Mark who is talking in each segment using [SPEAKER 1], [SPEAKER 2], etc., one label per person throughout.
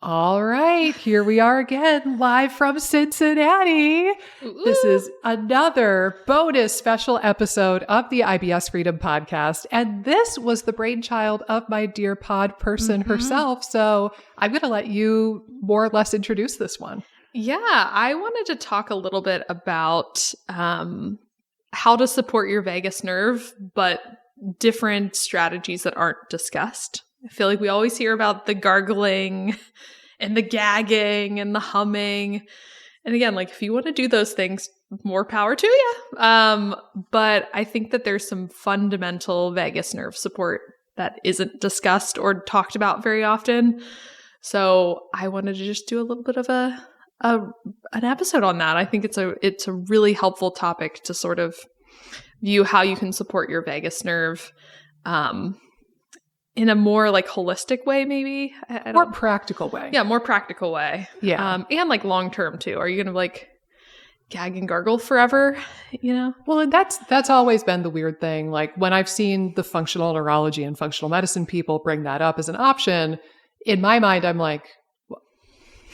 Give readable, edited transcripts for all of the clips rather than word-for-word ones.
[SPEAKER 1] All right, here we are again, live from Cincinnati.
[SPEAKER 2] Ooh.
[SPEAKER 1] This is another bonus special episode of the IBS Freedom Podcast. And this was the brainchild of my dear pod person herself. So I'm going to let you more or less introduce this one.
[SPEAKER 2] Yeah, I wanted to talk a little bit about how to support your vagus nerve, but different strategies that aren't discussed. I feel like we always hear about the gargling and the gagging and the humming. And again, like if you want to do those things, more power to you. But I think that there's some fundamental vagus nerve support that isn't discussed or talked about very often. So I wanted to just do a little bit of an episode on that. I think it's a really helpful topic to sort of view how you can support your vagus nerve in a more like holistic way, maybe.
[SPEAKER 1] More practical way.
[SPEAKER 2] Yeah, more practical way.
[SPEAKER 1] Yeah.
[SPEAKER 2] And like long-term too. Are you going to like gag and gargle forever, you know?
[SPEAKER 1] Well, and that's always been the weird thing. Like when I've seen the functional neurology and functional medicine people bring that up as an option, in my mind, I'm like,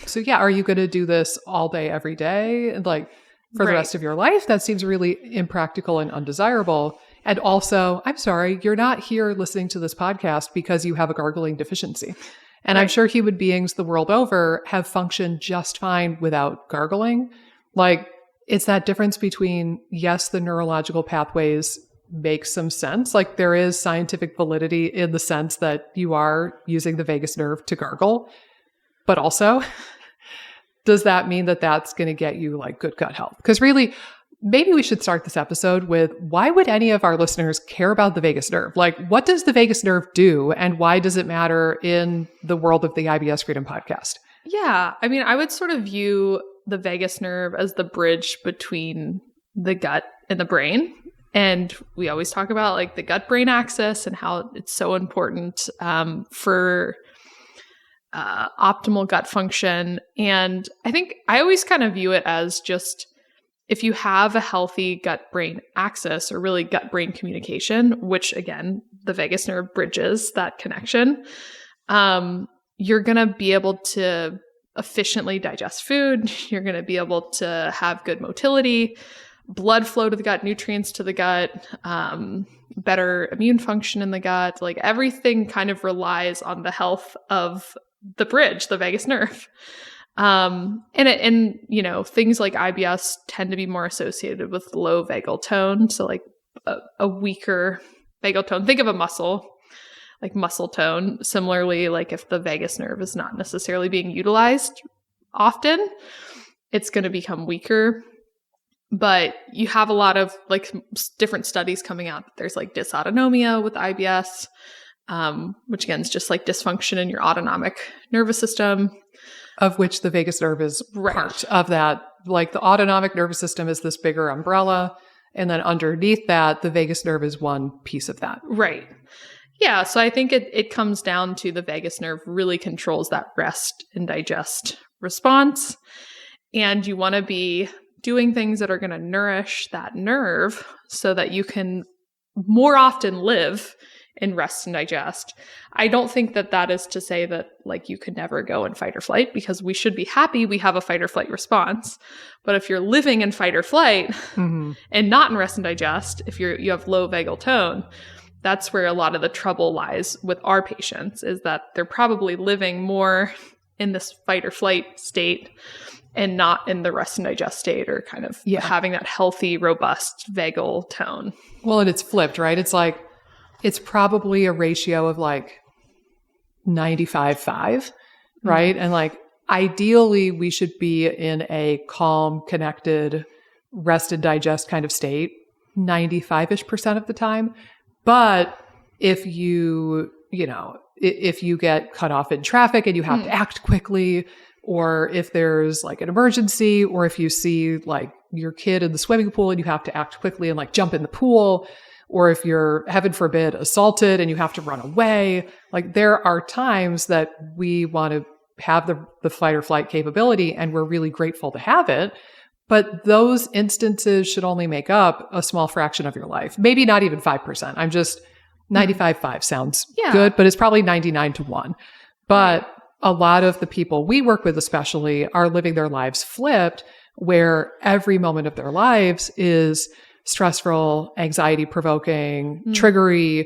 [SPEAKER 1] so yeah, are you going to do this all day, every day? And like for the rest of your life? That seems really impractical and undesirable. And also, I'm sorry, you're not here listening to this podcast because you have a gargling deficiency. And I'm sure human beings the world over have functioned just fine without gargling. Like it's that difference between, yes, the neurological pathways make some sense. Like there is scientific validity in the sense that you are using the vagus nerve to gargle. But also, does that mean that that's going to get you like good gut health? Because really, maybe we should start this episode with why would any of our listeners care about the vagus nerve? Like, what does the vagus nerve do and why does it matter in the world of the IBS Freedom Podcast?
[SPEAKER 2] Yeah. I mean, I would sort of view the vagus nerve as the bridge between the gut and the brain. And we always talk about like the gut-brain axis and how it's so important for optimal gut function. And I think I always kind of view it as just if you have a healthy gut-brain axis or really gut-brain communication, which again, the vagus nerve bridges that connection, you're going to be able to efficiently digest food. You're going to be able to have good motility, blood flow to the gut, nutrients to the gut, better immune function in the gut. Like everything kind of relies on the health of the bridge, the vagus nerve. And you know, things like IBS tend to be more associated with low vagal tone. So like a weaker vagal tone, think of a muscle, like muscle tone. Similarly, like if the vagus nerve is not necessarily being utilized often, it's going to become weaker. But you have a lot of like different studies coming out. There's like dysautonomia with IBS, which again is just like dysfunction in your autonomic nervous system.
[SPEAKER 1] Of which the vagus nerve is part of that. Like the autonomic nervous system is this bigger umbrella. And then underneath that, the vagus nerve is one piece of that.
[SPEAKER 2] Right. Yeah. So I think it comes down to the vagus nerve really controls that rest and digest response. And you want to be doing things that are going to nourish that nerve so that you can more often live in rest and digest. I don't think that that is to say that like you could never go in fight or flight, because we should be happy we have a fight or flight response. But if you're living in fight or flight and not in rest and digest, if you have low vagal tone, that's where a lot of the trouble lies with our patients, is that they're probably living more in this fight or flight state and not in the rest and digest state, or kind of having that healthy, robust vagal tone.
[SPEAKER 1] Well, and it's flipped, right? It's like, it's probably a ratio of like 95-5, right? And like ideally we should be in a calm, connected, rest and digest kind of state 95-ish% of the time. But if you get cut off in traffic and you have to act quickly, or if there's like an emergency, or if you see like your kid in the swimming pool and you have to act quickly and like jump in the pool, or if you're, heaven forbid, assaulted and you have to run away, like there are times that we want to have the fight or flight capability, and we're really grateful to have it. But those instances should only make up a small fraction of your life. Maybe not even 5%. I'm just 95-5 sounds good, but it's probably 99-1. But a lot of the people we work with especially are living their lives flipped, where every moment of their lives is stressful, anxiety provoking, triggery.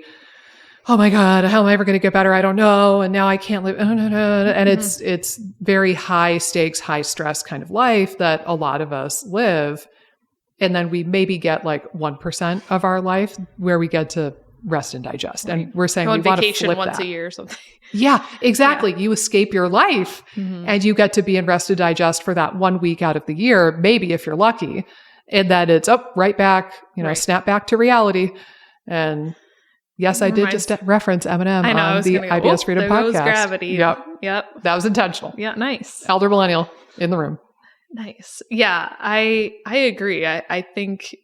[SPEAKER 1] Oh my God, how am I ever going to get better? I don't know. And now I can't live. And it's very high stakes, high stress kind of life that a lot of us live. And then we maybe get like 1% of our life where we get to rest and digest. Right. And we're saying we want to flip
[SPEAKER 2] once
[SPEAKER 1] that.
[SPEAKER 2] A year or something.
[SPEAKER 1] Yeah, exactly. Yeah. You escape your life and you get to be in rest and digest for that 1 week out of the year, maybe if you're lucky. And then it's right back, snap back to reality. And yes, I did just reference Eminem on the IBS Freedom Podcast.
[SPEAKER 2] Goes gravity.
[SPEAKER 1] Yep. That was intentional.
[SPEAKER 2] Yeah, nice.
[SPEAKER 1] Elder millennial in the room.
[SPEAKER 2] Nice. Yeah, I agree. I think,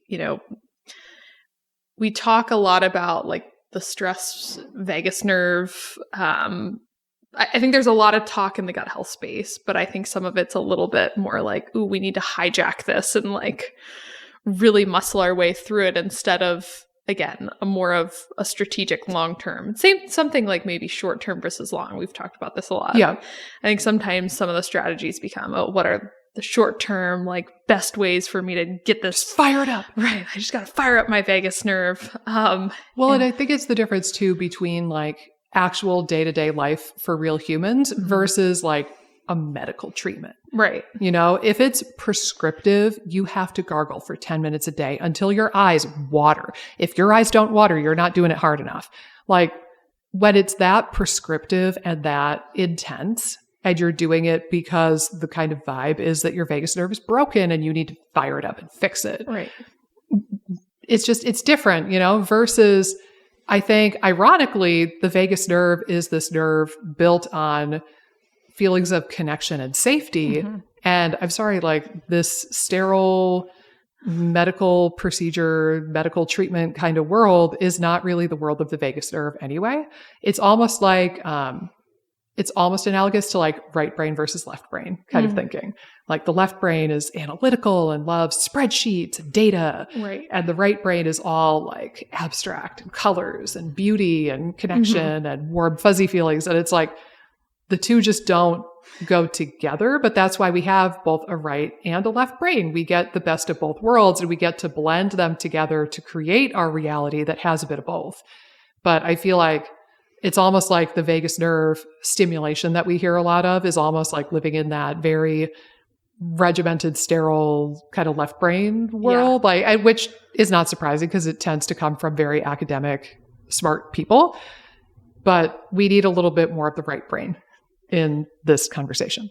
[SPEAKER 2] we talk a lot about like the stress vagus nerve. I think there's a lot of talk in the gut health space, but I think some of it's a little bit more like, ooh, we need to hijack this and like really muscle our way through it instead of, again, more of a strategic long-term. Something like maybe short-term versus long. We've talked about this a lot.
[SPEAKER 1] Yeah.
[SPEAKER 2] I think sometimes some of the strategies become, what are the short-term, like best ways for me to get this
[SPEAKER 1] fired up?
[SPEAKER 2] Right. I just got to fire up my vagus nerve.
[SPEAKER 1] And I think it's the difference too between like actual day-to-day life for real humans versus like a medical treatment.
[SPEAKER 2] Right.
[SPEAKER 1] If it's prescriptive, you have to gargle for 10 minutes a day until your eyes water. If your eyes don't water, you're not doing it hard enough. Like when it's that prescriptive and that intense, and you're doing it because the kind of vibe is that your vagus nerve is broken and you need to fire it up and fix it.
[SPEAKER 2] Right.
[SPEAKER 1] It's different, versus I think ironically, the vagus nerve is this nerve built on feelings of connection and safety. And I'm sorry, like this sterile medical procedure, medical treatment kind of world is not really the world of the vagus nerve anyway. It's almost like, it's almost analogous to like right brain versus left brain kind of thinking. Like the left brain is analytical and loves spreadsheets and data.
[SPEAKER 2] Right.
[SPEAKER 1] And the right brain is all like abstract and colors and beauty and connection and warm fuzzy feelings. And it's like the two just don't go together, but that's why we have both a right and a left brain. We get the best of both worlds and we get to blend them together to create our reality that has a bit of both. But I feel like it's almost like the vagus nerve stimulation that we hear a lot of is almost like living in that very regimented, sterile kind of left brain world, which is not surprising because it tends to come from very academic, smart people. But we need a little bit more of the right brain in this conversation.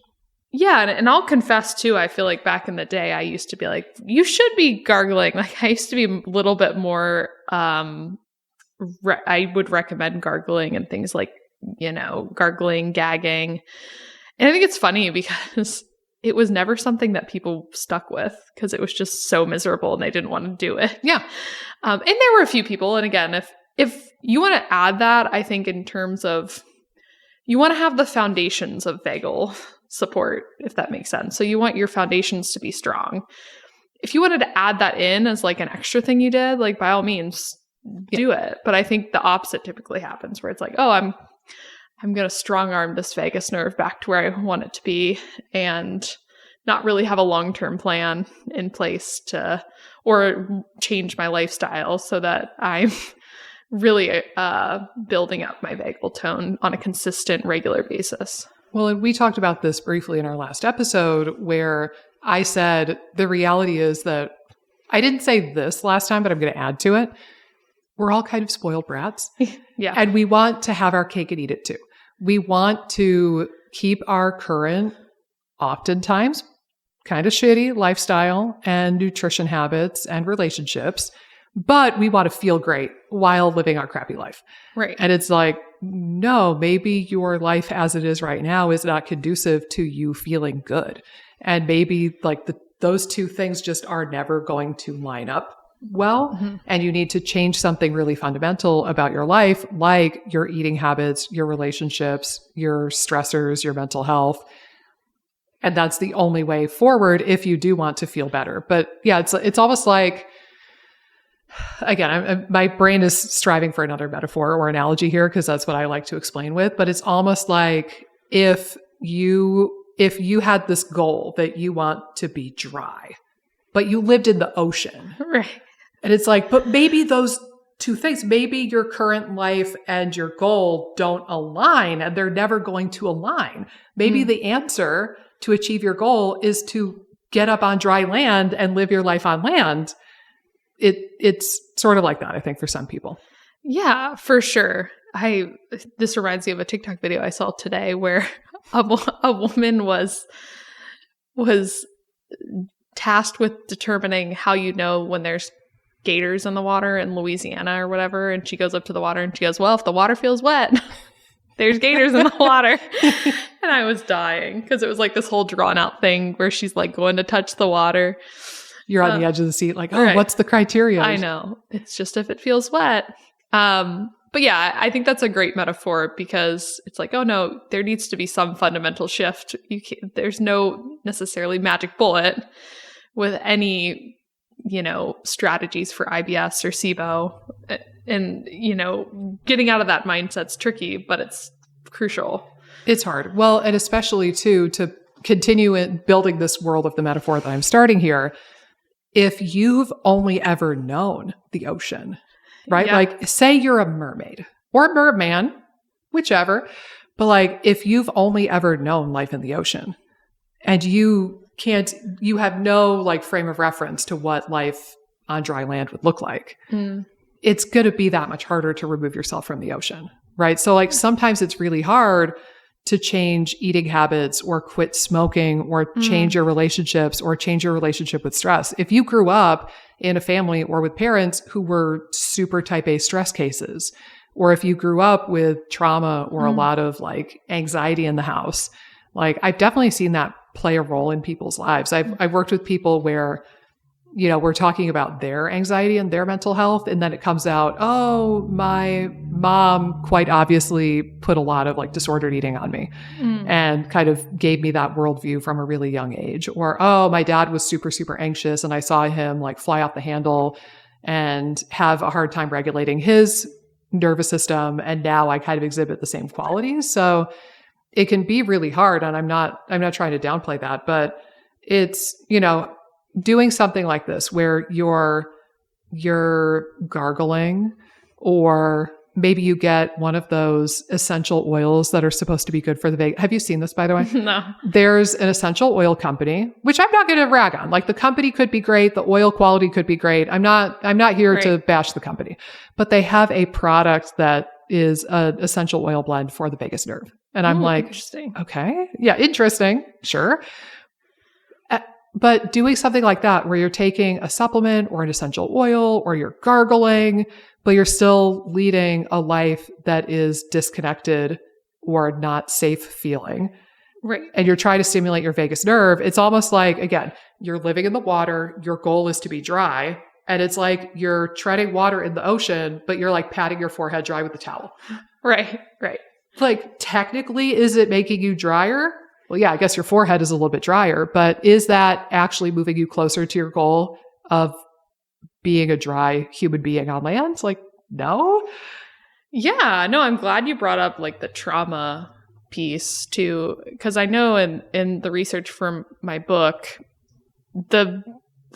[SPEAKER 2] Yeah. And I'll confess too, I feel like back in the day, I used to be like, you should be gargling. Like I used to be a little bit more, I would recommend gargling and things like, gargling, gagging. And I think it's funny because it was never something that people stuck with because it was just so miserable and they didn't want to do it.
[SPEAKER 1] Yeah.
[SPEAKER 2] And there were a few people. And again, if you want to add that, I think in terms of, you want to have the foundations of vagal support, if that makes sense. So you want your foundations to be strong. If you wanted to add that in as like an extra thing you did, like by all means, do it. But I think the opposite typically happens where it's like, oh, I'm going to strong arm this vagus nerve back to where I want it to be and not really have a long-term plan in place or change my lifestyle so that I'm really building up my vagal tone on a consistent, regular basis.
[SPEAKER 1] Well, and we talked about this briefly in our last episode where I said the reality is that I didn't say this last time, but I'm going to add to it. We're all kind of spoiled brats.
[SPEAKER 2] Yeah.
[SPEAKER 1] And we want to have our cake and eat it too. We want to keep our current, oftentimes kind of shitty lifestyle and nutrition habits and relationships, but we want to feel great while living our crappy life.
[SPEAKER 2] Right.
[SPEAKER 1] And it's like, no, maybe your life as it is right now is not conducive to you feeling good. And maybe like those two things just are never going to line up well. And you need to change something really fundamental about your life, like your eating habits, your relationships, your stressors, your mental health. And that's the only way forward if you do want to feel better. But yeah, it's almost like, again, my brain is striving for another metaphor or analogy here because that's what I like to explain with. But it's almost like if if you had this goal that you want to be dry, but you lived in the ocean.
[SPEAKER 2] Right.
[SPEAKER 1] And it's like, but maybe those two things, maybe your current life and your goal don't align and they're never going to align. Maybe the answer to achieve your goal is to get up on dry land and live your life on land. It's sort of like that, I think, for some people.
[SPEAKER 2] Yeah, for sure. This reminds me of a TikTok video I saw today where a woman was tasked with determining how you know when there's gators in the water in Louisiana or whatever. And she goes up to the water and she goes, well, if the water feels wet, there's gators in the water. And I was dying because it was like this whole drawn out thing where she's like going to touch the water.
[SPEAKER 1] You're on the edge of the seat like, oh,
[SPEAKER 2] right.
[SPEAKER 1] What's the criteria?
[SPEAKER 2] I know. It's just if it feels wet. But yeah, I think that's a great metaphor because it's like, oh no, there needs to be some fundamental shift. There's no necessarily magic bullet with any, strategies for IBS or SIBO. And, getting out of that mindset's tricky, but it's crucial.
[SPEAKER 1] It's hard. Well, and especially too, to continue in building this world of the metaphor that I'm starting here, if you've only ever known the ocean, right?
[SPEAKER 2] Yeah.
[SPEAKER 1] Like say you're a mermaid or a merman, whichever, but like if you've only ever known life in the ocean and you have no like frame of reference to what life on dry land would look like, it's going to be that much harder to remove yourself from the ocean, right? So like sometimes it's really hard to change eating habits or quit smoking or change your relationships or change your relationship with stress. If you grew up in a family or with parents who were super type A stress cases, or if you grew up with trauma or a lot of like anxiety in the house, like I've definitely seen that play a role in people's lives. I've worked with people where, we're talking about their anxiety and their mental health. And then it comes out, oh, my mom quite obviously put a lot of like disordered eating on me and kind of gave me that worldview from a really young age. Or, oh, my dad was super, super anxious and I saw him like fly off the handle and have a hard time regulating his nervous system. And now I kind of exhibit the same qualities. So it can be really hard. And I'm not trying to downplay that, but it's, doing something like this where you're gargling, or maybe you get one of those essential oils that are supposed to be good for the vagus. Have you seen this, by the way?
[SPEAKER 2] No.
[SPEAKER 1] There's an essential oil company, which I'm not going to rag on. Like the company could be great. The oil quality could be great. I'm not here to bash the company, but they have a product that is an essential oil blend for the vagus nerve. And I'm like,
[SPEAKER 2] interesting.
[SPEAKER 1] Okay. Yeah. Interesting. Sure. But doing something like that where you're taking a supplement or an essential oil or you're gargling, but you're still leading a life that is disconnected or not safe feeling.
[SPEAKER 2] Right.
[SPEAKER 1] And you're trying to stimulate your vagus nerve. It's almost like, again, you're living in the water. Your goal is to be dry. And it's like you're treading water in the ocean, but you're like patting your forehead dry with a towel.
[SPEAKER 2] Right. Right.
[SPEAKER 1] Like technically, is it making you drier? Well, yeah, I guess your forehead is a little bit drier, but is that actually moving you closer to your goal of being a dry human being on land? Like, no.
[SPEAKER 2] Yeah, no, I'm glad you brought up like the trauma piece too, because I know in the research from my book, the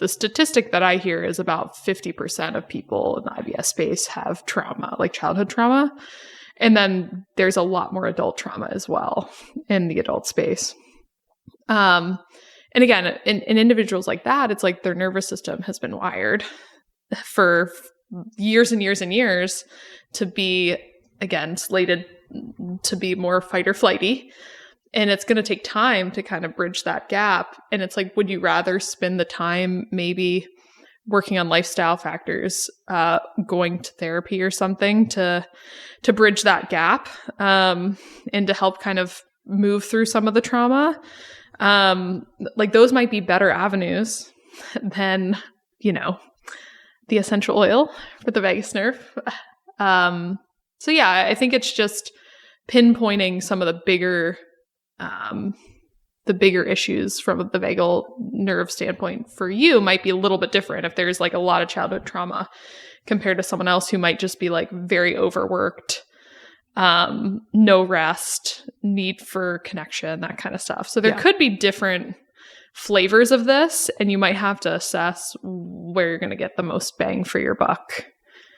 [SPEAKER 2] statistic that I hear is about 50% of people in the IBS space have trauma, like childhood trauma. And then there's a lot more adult trauma as well in the adult space. And again, in individuals like that, it's like their nervous system has been wired for years and years and years to be, again, slated to be more fight or flighty. And it's going to take time to kind of bridge that gap. And it's like, would you rather spend the time maybe working on lifestyle factors, going to therapy or something to bridge that gap, and to help kind of move through some of the trauma? Like those might be better avenues than, the essential oil for the vagus nerve. So yeah, I think it's just pinpointing some of the bigger issues from the vagal nerve standpoint for you might be a little bit different if there's like a lot of childhood trauma compared to someone else who might just be like very overworked, no rest, need for connection, that kind of stuff. So there could be different flavors of this, and you might have to assess where you're going to get the most bang for your buck.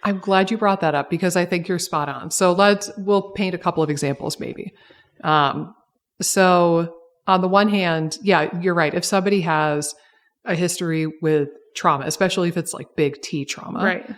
[SPEAKER 1] I'm glad you brought that up because I think you're spot on. So we'll paint a couple of examples maybe. So on the one hand, yeah, you're right. If somebody has a history with trauma, especially if it's like big T trauma,
[SPEAKER 2] right,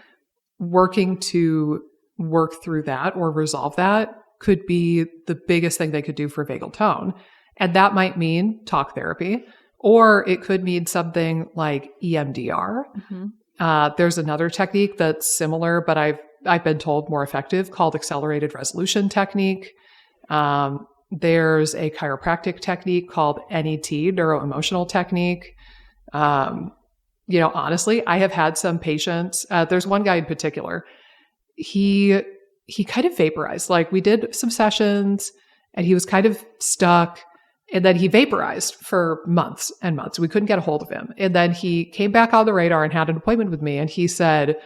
[SPEAKER 1] working to work through that or resolve that could be the biggest thing they could do for vagal tone. And that might mean talk therapy, or it could mean something like EMDR. Mm-hmm. There's another technique that's similar, but I've been told more effective, called accelerated resolution technique. There's a chiropractic technique called NET, neuro-emotional technique. Honestly, I have had some patients, there's one guy in particular, he kind of vaporized. Like we did some sessions and he was kind of stuck, and then he vaporized for months and months. We couldn't get a hold of him. And then he came back on the radar and had an appointment with me. And he said,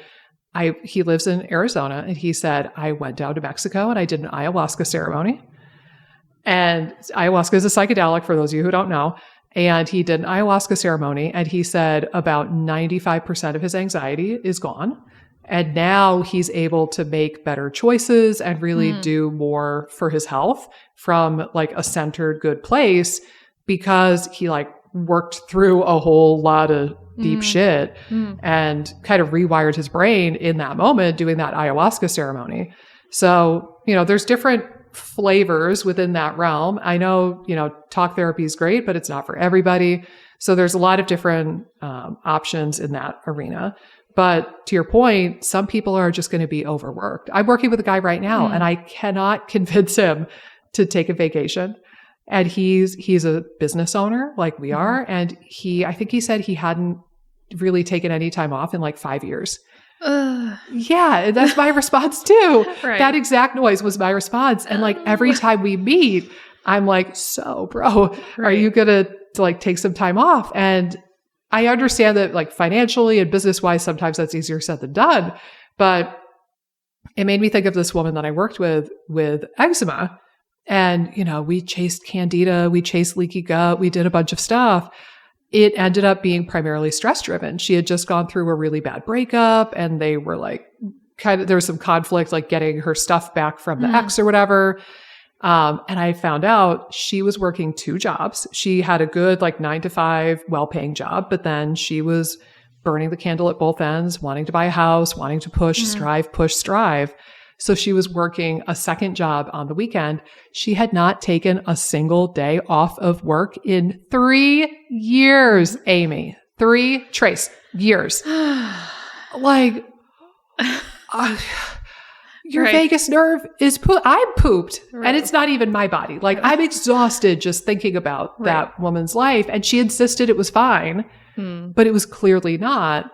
[SPEAKER 1] he lives in Arizona. And he said, I went down to Mexico and I did an ayahuasca ceremony. And ayahuasca is a psychedelic for those of you who don't know. And he did an ayahuasca ceremony. And he said about 95% of his anxiety is gone. And now he's able to make better choices and really do more for his health from like a centered, good place, because he like worked through a whole lot of deep shit and kind of rewired his brain in that moment doing that ayahuasca ceremony. So, there's different flavors within that realm. I know, talk therapy is great, but it's not for everybody. So there's a lot of different options in that arena. But to your point, some people are just going to be overworked. I'm working with a guy right now and I cannot convince him to take a vacation. And he's a business owner like we are. And I think he said he hadn't really taken any time off in like 5 years. Yeah, and that's my response too. Right. That exact noise was my response. And like every time we meet, I'm like, so bro, are you going to like take some time off? And I understand that like financially and business wise, sometimes that's easier said than done, but it made me think of this woman that I worked with eczema. And, we chased candida, we chased leaky gut, we did a bunch of stuff. It ended up being primarily stress driven. She had just gone through a really bad breakup and they were like, there was some conflict, like getting her stuff back from the ex or whatever. And I found out she was working 2 jobs. She had a good like 9 to 5 well-paying job, but then she was burning the candle at both ends, wanting to buy a house, wanting to push, strive. So she was working a second job on the weekend. She had not taken a single day off of work in 3 years, Amy. 3 trace years. Like, your vagus nerve is I'm pooped. Right. And it's not even my body. Like I'm exhausted just thinking about that woman's life. And she insisted it was fine, but it was clearly not.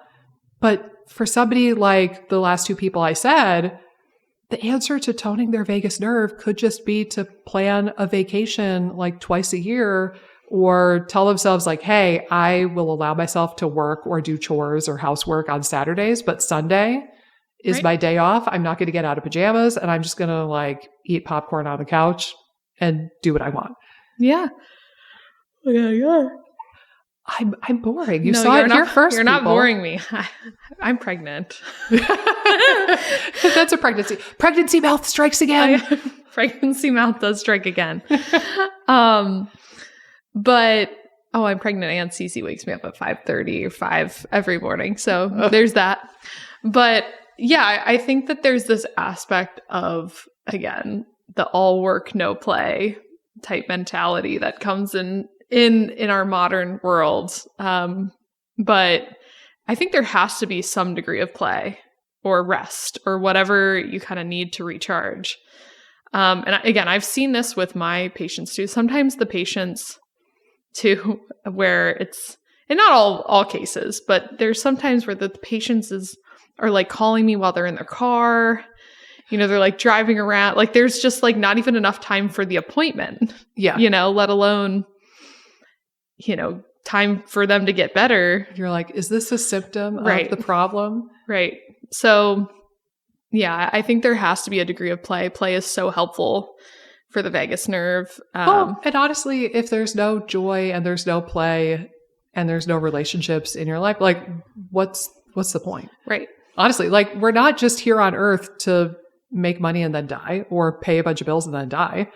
[SPEAKER 1] But for somebody like the last 2 people I said, the answer to toning their vagus nerve could just be to plan a vacation like twice a year, or tell themselves like, hey, I will allow myself to work or do chores or housework on Saturdays, but Sunday is my day off. I'm not going to get out of pajamas and I'm just going to like eat popcorn on the couch and do what I want.
[SPEAKER 2] Yeah. Yeah.
[SPEAKER 1] I'm boring. You saw it here first.
[SPEAKER 2] You're not boring me. I'm pregnant.
[SPEAKER 1] That's a pregnancy. Pregnancy mouth strikes again.
[SPEAKER 2] Pregnancy mouth does strike again. But I'm pregnant and Cece wakes me up at 5:30 or 5 every morning. So there's that. But yeah, I think that there's this aspect of, again, the all work, no play type mentality that comes in our modern world. But I think there has to be some degree of play or rest or whatever you kind of need to recharge. And again, I've seen this with my patients too. Sometimes the patients too, where it's, and not all cases, but there's sometimes where the patients are like calling me while they're in their car. They're like driving around. Like there's just like not even enough time for the appointment. Yeah. Let alone, time for them to get better.
[SPEAKER 1] You're like, is this a symptom of the problem?
[SPEAKER 2] Right. So Yeah, I think there has to be a degree of play. Play is so helpful for the vagus nerve.
[SPEAKER 1] And honestly, if there's no joy and there's no play and there's no relationships in your life, like what's the point?
[SPEAKER 2] Right.
[SPEAKER 1] Honestly, like we're not just here on earth to make money and then die or pay a bunch of bills and then die.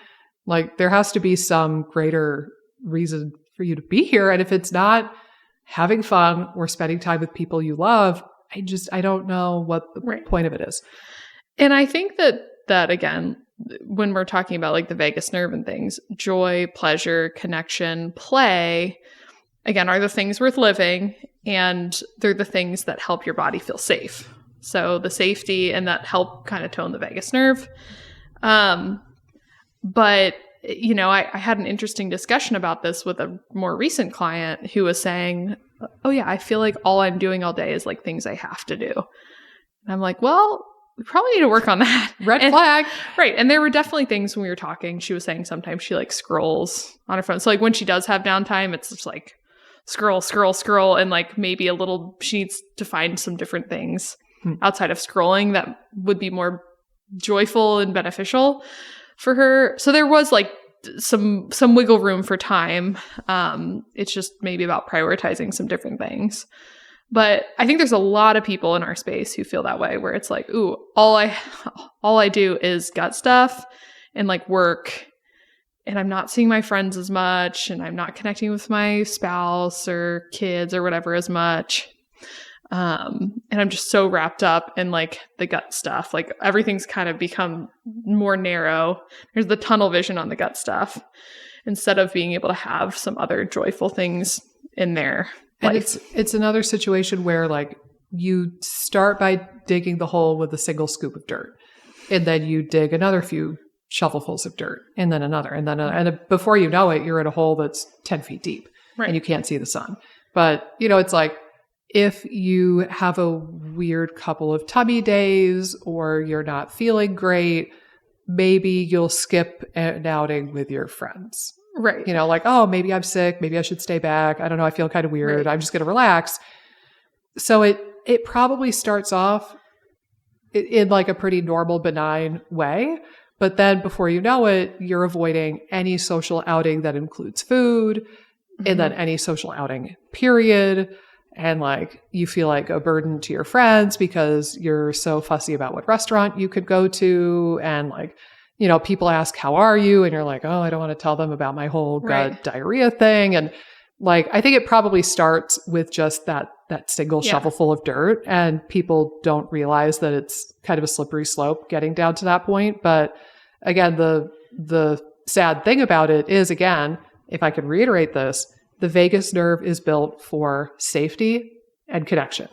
[SPEAKER 1] Like there has to be some greater reason for you to be here. And if it's not having fun or spending time with people you love, I don't know what the point of it is.
[SPEAKER 2] And I think that again, when we're talking about like the vagus nerve and things, joy, pleasure, connection, play, again, are the things worth living, and they're the things that help your body feel safe. So the safety and that help kind of tone the vagus nerve. But, you know, I had an interesting discussion about this with a more recent client who was saying, oh yeah, I feel like all I'm doing all day is like things I have to do. And I'm like, well, we probably need to work on that.
[SPEAKER 1] Red flag.
[SPEAKER 2] Right. And there were definitely things when we were talking, she was saying sometimes she like scrolls on her phone. So like when she does have downtime, it's just like scroll. And like maybe she needs to find some different things outside of scrolling that would be more joyful and beneficial for her. So there was like some wiggle room for time. It's just maybe about prioritizing some different things. But I think there's a lot of people in our space who feel that way, where it's like, ooh, all I do is gut stuff and like work, and I'm not seeing my friends as much, and I'm not connecting with my spouse or kids or whatever as much. And I'm just so wrapped up in like the gut stuff. Like everything's kind of become more narrow. There's the tunnel vision on the gut stuff instead of being able to have some other joyful things in there.
[SPEAKER 1] And it's another situation where like you start by digging the hole with a single scoop of dirt, and then you dig another few shovelfuls of dirt, and then another, and then and before you know it, you're in a hole that's 10 feet deep, and you can't see the sun. But you know, it's like if you have a weird couple of tummy days or you're not feeling great, maybe you'll skip an outing with your friends.
[SPEAKER 2] Right.
[SPEAKER 1] You know, like, oh, maybe I'm sick. Maybe I should stay back. I don't know. I feel kind of weird. I'm just going to relax. So it probably starts off in like a pretty normal, benign way. But then before you know it, you're avoiding any social outing that includes food, and then any social outing, period. And like you feel like a burden to your friends because you're so fussy about what restaurant you could go to. And like, you know, people ask, how are you? And you're like, oh, I don't want to tell them about my whole gut diarrhea thing. And like, I think it probably starts with just that single shovelful of dirt, and people don't realize that it's kind of a slippery slope getting down to that point. But again, the sad thing about it is, again, if I can reiterate this, the vagus nerve is built for safety and connection.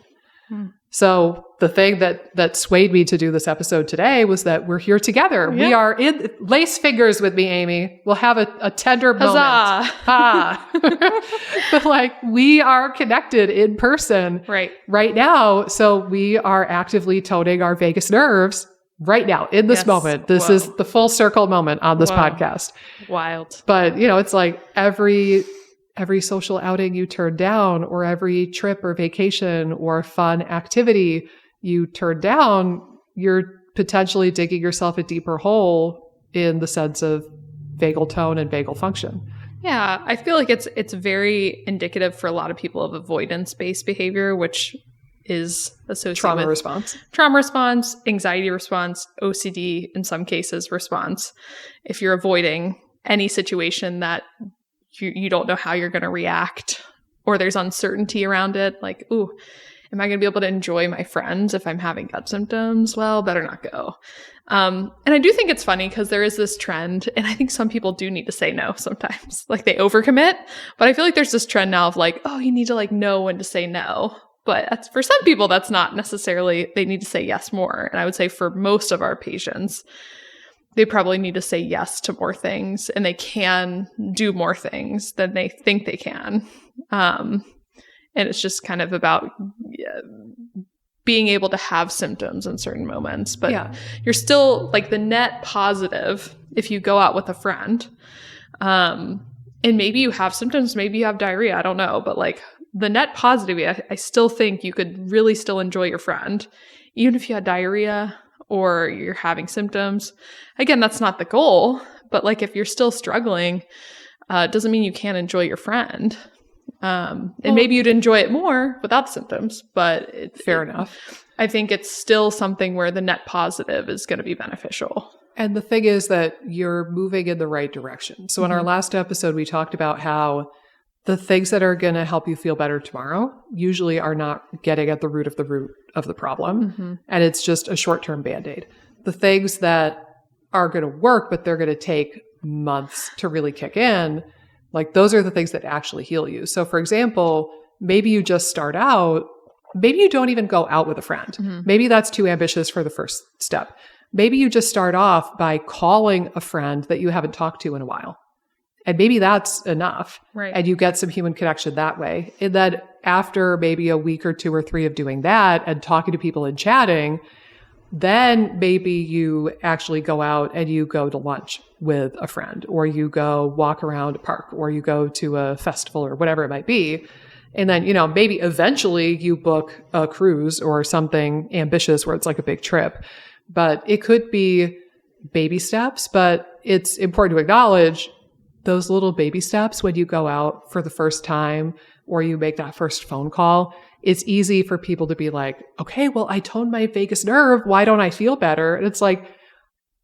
[SPEAKER 1] So the thing that swayed me to do this episode today was that we're here together. We are in lace fingers with me, Amy. We'll have a tender moment. But like we are connected in person right now. So we are actively toning our vagus nerves right now in this moment. This is the full circle moment on this podcast.
[SPEAKER 2] Wild.
[SPEAKER 1] But you know, it's like every social outing you turn down, or every trip or vacation or fun activity you turn down, you're potentially digging yourself a deeper hole in the sense of vagal tone and vagal function.
[SPEAKER 2] Yeah, I feel like it's very indicative for a lot of people of avoidance-based behavior, which is associated with trauma response, anxiety response, OCD in some cases response. If you're avoiding any situation that you don't know how you're going to react, or there's uncertainty around it, like, ooh, am I going to be able to enjoy my friends if I'm having gut symptoms? Well, better not go. And I do think it's funny because there is this trend, and I think some people do need to say no sometimes, like they overcommit, but I feel like there's this trend now of like, oh, you need to like know when to say no. But for some people, that's not necessarily, they need to say yes more. And I would say for most of our patients, they probably need to say yes to more things, and they can do more things than they think they can. And it's just kind of about being able to have symptoms in certain moments. But you're still like the net positive if you go out with a friend. And maybe you have symptoms, maybe you have diarrhea, I don't know. But like the net positive, I still think you could really still enjoy your friend, even if you had diarrhea or you're having symptoms. Again, that's not the goal, but like if you're still struggling, it doesn't mean you can't enjoy your friend. And maybe you'd enjoy it more without symptoms, but
[SPEAKER 1] fair enough.
[SPEAKER 2] I think it's still something where the net positive is going to be beneficial.
[SPEAKER 1] And the thing is that you're moving in the right direction. So in our last episode, we talked about how the things that are going to help you feel better tomorrow usually are not getting at the root of the problem. And it's just a short-term Band-Aid. The things that are going to work, but they're going to take months to really kick in, like those are the things that actually heal you. So for example, maybe you just start out, maybe you don't even go out with a friend. Maybe that's too ambitious for the first step. Maybe you just start off by calling a friend that you haven't talked to in a while. And maybe that's enough.
[SPEAKER 2] Right.
[SPEAKER 1] And you get some human connection that way. And then after maybe a week or 2 or 3 of doing that and talking to people and chatting, then maybe you actually go out and you go to lunch with a friend, or you go walk around a park, or you go to a festival or whatever it might be. And then, maybe eventually you book a cruise or something ambitious where it's like a big trip. But it could be baby steps, but it's important to acknowledge those little baby steps when you go out for the first time or you make that first phone call. It's easy for people to be like, okay, well, I toned my vagus nerve. Why don't I feel better? And it's like,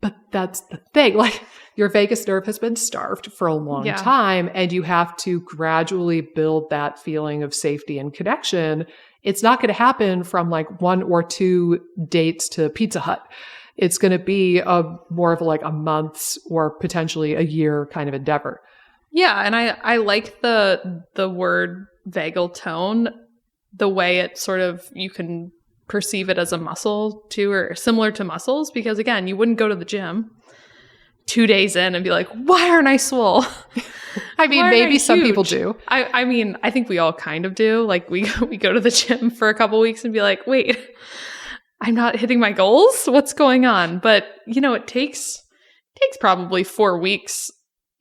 [SPEAKER 1] but that's the thing. Like your vagus nerve has been starved for a long time, and you have to gradually build that feeling of safety and connection. It's not going to happen from like 1 or 2 dates to Pizza Hut. It's going to be more of like a month's or potentially a year kind of endeavor.
[SPEAKER 2] Yeah. And I like the word vagal tone, the way it sort of, you can perceive it as a muscle too, or similar to muscles, because again, you wouldn't go to the gym 2 days in and be like, why aren't I swole?
[SPEAKER 1] I mean, maybe some people do.
[SPEAKER 2] I mean, I think we all kind of do. Like we go to the gym for a couple weeks and be like, wait, I'm not hitting my goals. What's going on? But it takes probably 4 weeks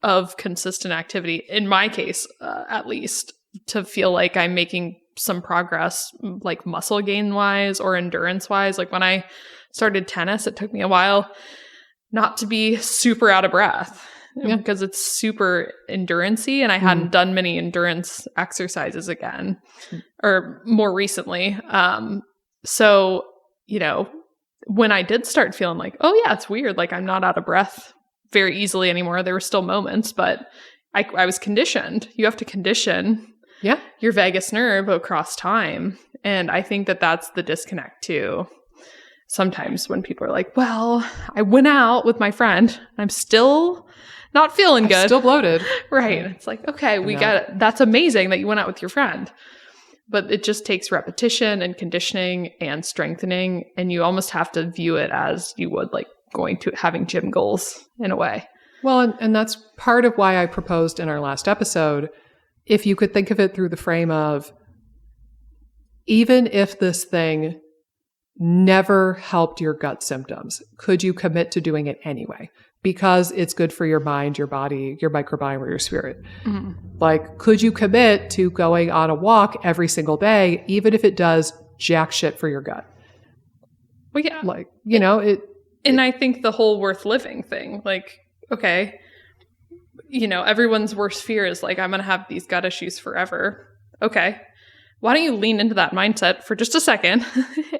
[SPEAKER 2] of consistent activity, in my case, at least, to feel like I'm making some progress, like muscle gain wise or endurance wise. Like when I started tennis, it took me a while not to be super out of breath because it's super endurance-y, and I hadn't done many endurance exercises again or more recently. So, when I did start feeling like, oh yeah, it's weird. Like I'm not out of breath very easily anymore. There were still moments, but I was conditioned. You have to condition your vagus nerve across time. And I think that that's the disconnect too. Sometimes when people are like, well, I went out with my friend. I'm still not feeling good.
[SPEAKER 1] Still bloated.
[SPEAKER 2] Right. It's like, okay, that's amazing that you went out with your friend. But it just takes repetition and conditioning and strengthening. And you almost have to view it as you would like going to having gym goals in a way.
[SPEAKER 1] Well, and that's part of why I proposed in our last episode, if you could think of it through the frame of, even if this thing never helped your gut symptoms, could you commit to doing it anyway? Because it's good for your mind, your body, your microbiome, or your spirit. Like, could you commit to going on a walk every single day, even if it does jack shit for your gut?
[SPEAKER 2] Well, yeah.
[SPEAKER 1] Like,
[SPEAKER 2] And I think the whole worth living thing, like, okay, everyone's worst fear is like, I'm going to have these gut issues forever. Okay. Why don't you lean into that mindset for just a second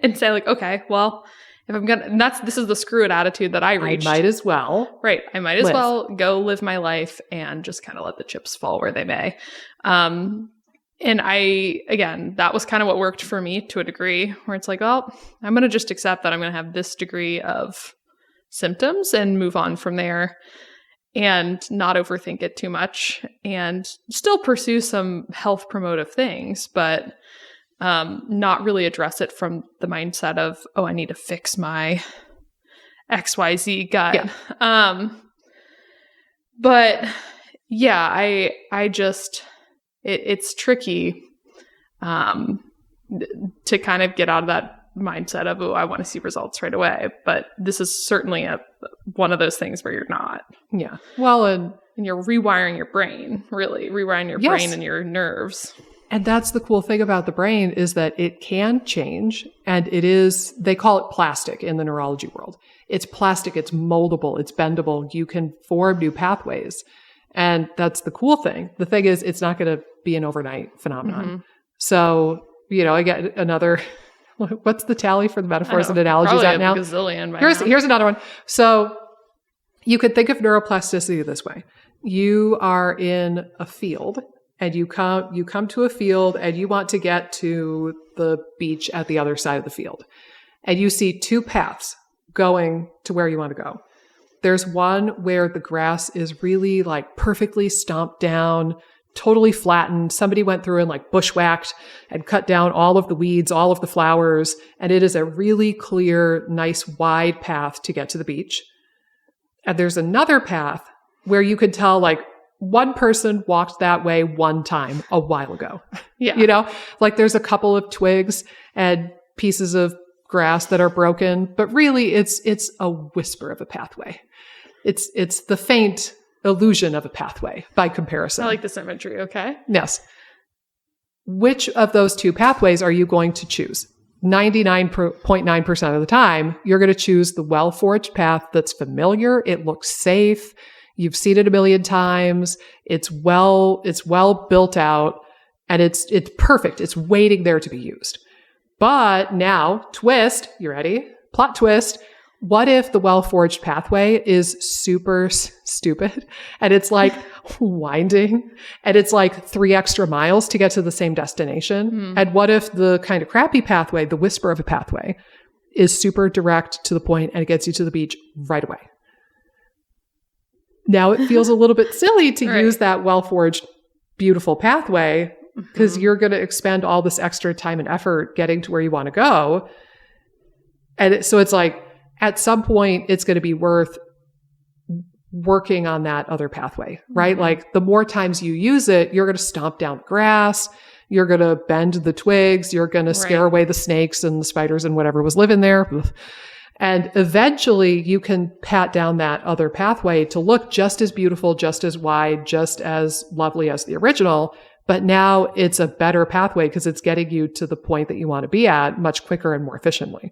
[SPEAKER 2] and say like, okay, well, if I'm going to, this is the screw it attitude that I reached.
[SPEAKER 1] I might as well.
[SPEAKER 2] Right. I might as well go live my life and just kind of let the chips fall where they may. And that was kind of what worked for me to a degree, where it's like, well, I'm going to just accept that I'm going to have this degree of symptoms and move on from there and not overthink it too much and still pursue some health promotive things, but not really address it from the mindset of, oh, I need to fix my XYZ gut. Yeah. But yeah, I just, it's tricky to kind of get out of that mindset of, oh, I want to see results right away. But this is certainly one of those things where you're not.
[SPEAKER 1] Yeah. Well,
[SPEAKER 2] and you're rewiring your brain, really rewiring your brain and your nerves.
[SPEAKER 1] And that's the cool thing about the brain is that it can change, and they call it plastic in the neurology world. It's plastic, it's moldable, it's bendable. You can form new pathways. And that's the cool thing. The thing is, it's not going to be an overnight phenomenon.
[SPEAKER 2] Mm-hmm.
[SPEAKER 1] So, I get another, what's the tally for the metaphors and analogies at now?
[SPEAKER 2] Gazillion
[SPEAKER 1] Here's another one. So you could think of neuroplasticity this way. You are in a field, and you come to a field, and you want to get to the beach at the other side of the field. And you see two paths going to where you want to go. There's one where the grass is really like perfectly stomped down, totally flattened. Somebody went through and like bushwhacked and cut down all of the weeds, all of the flowers. And it is a really clear, nice, wide path to get to the beach. And there's another path where you could tell like one person walked that way one time a while ago.
[SPEAKER 2] Yeah.
[SPEAKER 1] Like there's a couple of twigs and pieces of grass that are broken, but really it's a whisper of a pathway. It's the faint illusion of a pathway by comparison.
[SPEAKER 2] I like this imagery. Okay.
[SPEAKER 1] Yes. Which of those two pathways are you going to choose? 99.9% of the time, you're going to choose the well-forged path that's familiar. It looks safe. You've seen it a million times. It's well built out, and it's perfect. It's waiting there to be used. But now, twist, you ready? Plot twist. What if the well-forged pathway is super stupid and it's like winding and it's like 3 extra miles to get to the same destination? And what if the kind of crappy pathway, the whisper of a pathway, is super direct to the point and it gets you to the beach right away? Now it feels a little bit silly to use that well-forged, beautiful pathway because you're going to expend all this extra time and effort getting to where you want to go. And so it's like, at some point, it's going to be worth working on that other pathway, right? Like the more times you use it, you're going to stomp down the grass, you're going to bend the twigs, you're going to scare away the snakes and the spiders and whatever was living there. And eventually you can pat down that other pathway to look just as beautiful, just as wide, just as lovely as the original. But now it's a better pathway because it's getting you to the point that you want to be at much quicker and more efficiently.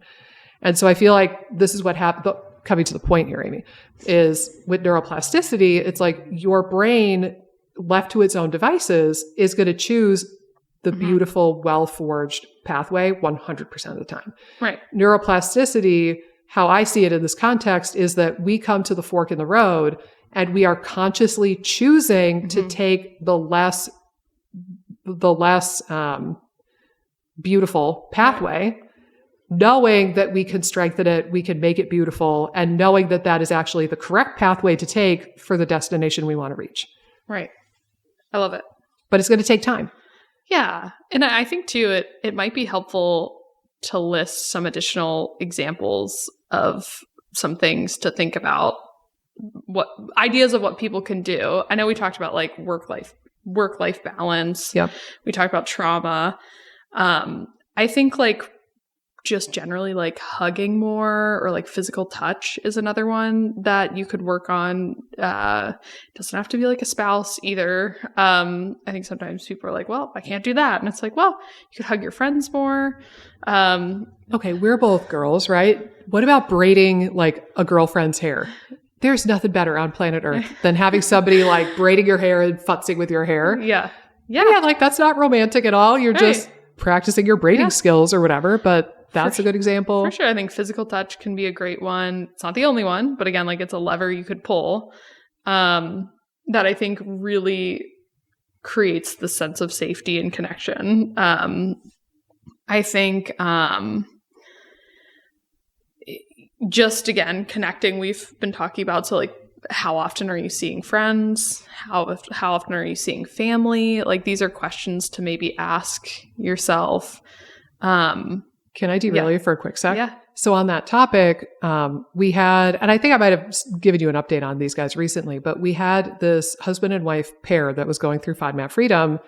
[SPEAKER 1] And so I feel like this is what happened, coming to the point here, Amy, is with neuroplasticity, it's like your brain left to its own devices is going to choose the beautiful, well-forged pathway 100% of the time.
[SPEAKER 2] Right.
[SPEAKER 1] Neuroplasticity, how I see it in this context, is that we come to the fork in the road and we are consciously choosing to take the less beautiful pathway, knowing that we can strengthen it, we can make it beautiful, and knowing that that is actually the correct pathway to take for the destination we want to reach.
[SPEAKER 2] Right. I love it.
[SPEAKER 1] But it's going to take time.
[SPEAKER 2] Yeah. And I think too, it might be helpful to list some additional examples of some things to think about, what ideas of what people can do. I know we talked about like work-life balance.
[SPEAKER 1] Yep.
[SPEAKER 2] We talked about trauma. I think like just generally like hugging more or like physical touch is another one that you could work on. Doesn't have to be like a spouse either. I think sometimes people are like, well, I can't do that. And it's like, well, you could hug your friends more.
[SPEAKER 1] Okay, we're both girls, right? What about braiding like a girlfriend's hair? There's nothing better on planet Earth than having somebody like braiding your hair and futzing with your hair.
[SPEAKER 2] Yeah.
[SPEAKER 1] Yeah, like that's not romantic at all. You're just practicing your braiding skills or whatever, but that's a good example.
[SPEAKER 2] For sure. I think physical touch can be a great one. It's not the only one, but again, like it's a lever you could pull that I think really creates the sense of safety and connection. I think just, again, connecting, we've been talking about, so like how often are you seeing friends? How often are you seeing family? Like these are questions to maybe ask yourself.
[SPEAKER 1] Can I derail you for a quick sec?
[SPEAKER 2] Yeah.
[SPEAKER 1] So on that topic, we had, and I think I might have given you an update on these guys recently, but we had this husband and wife pair that was going through FODMAP Freedom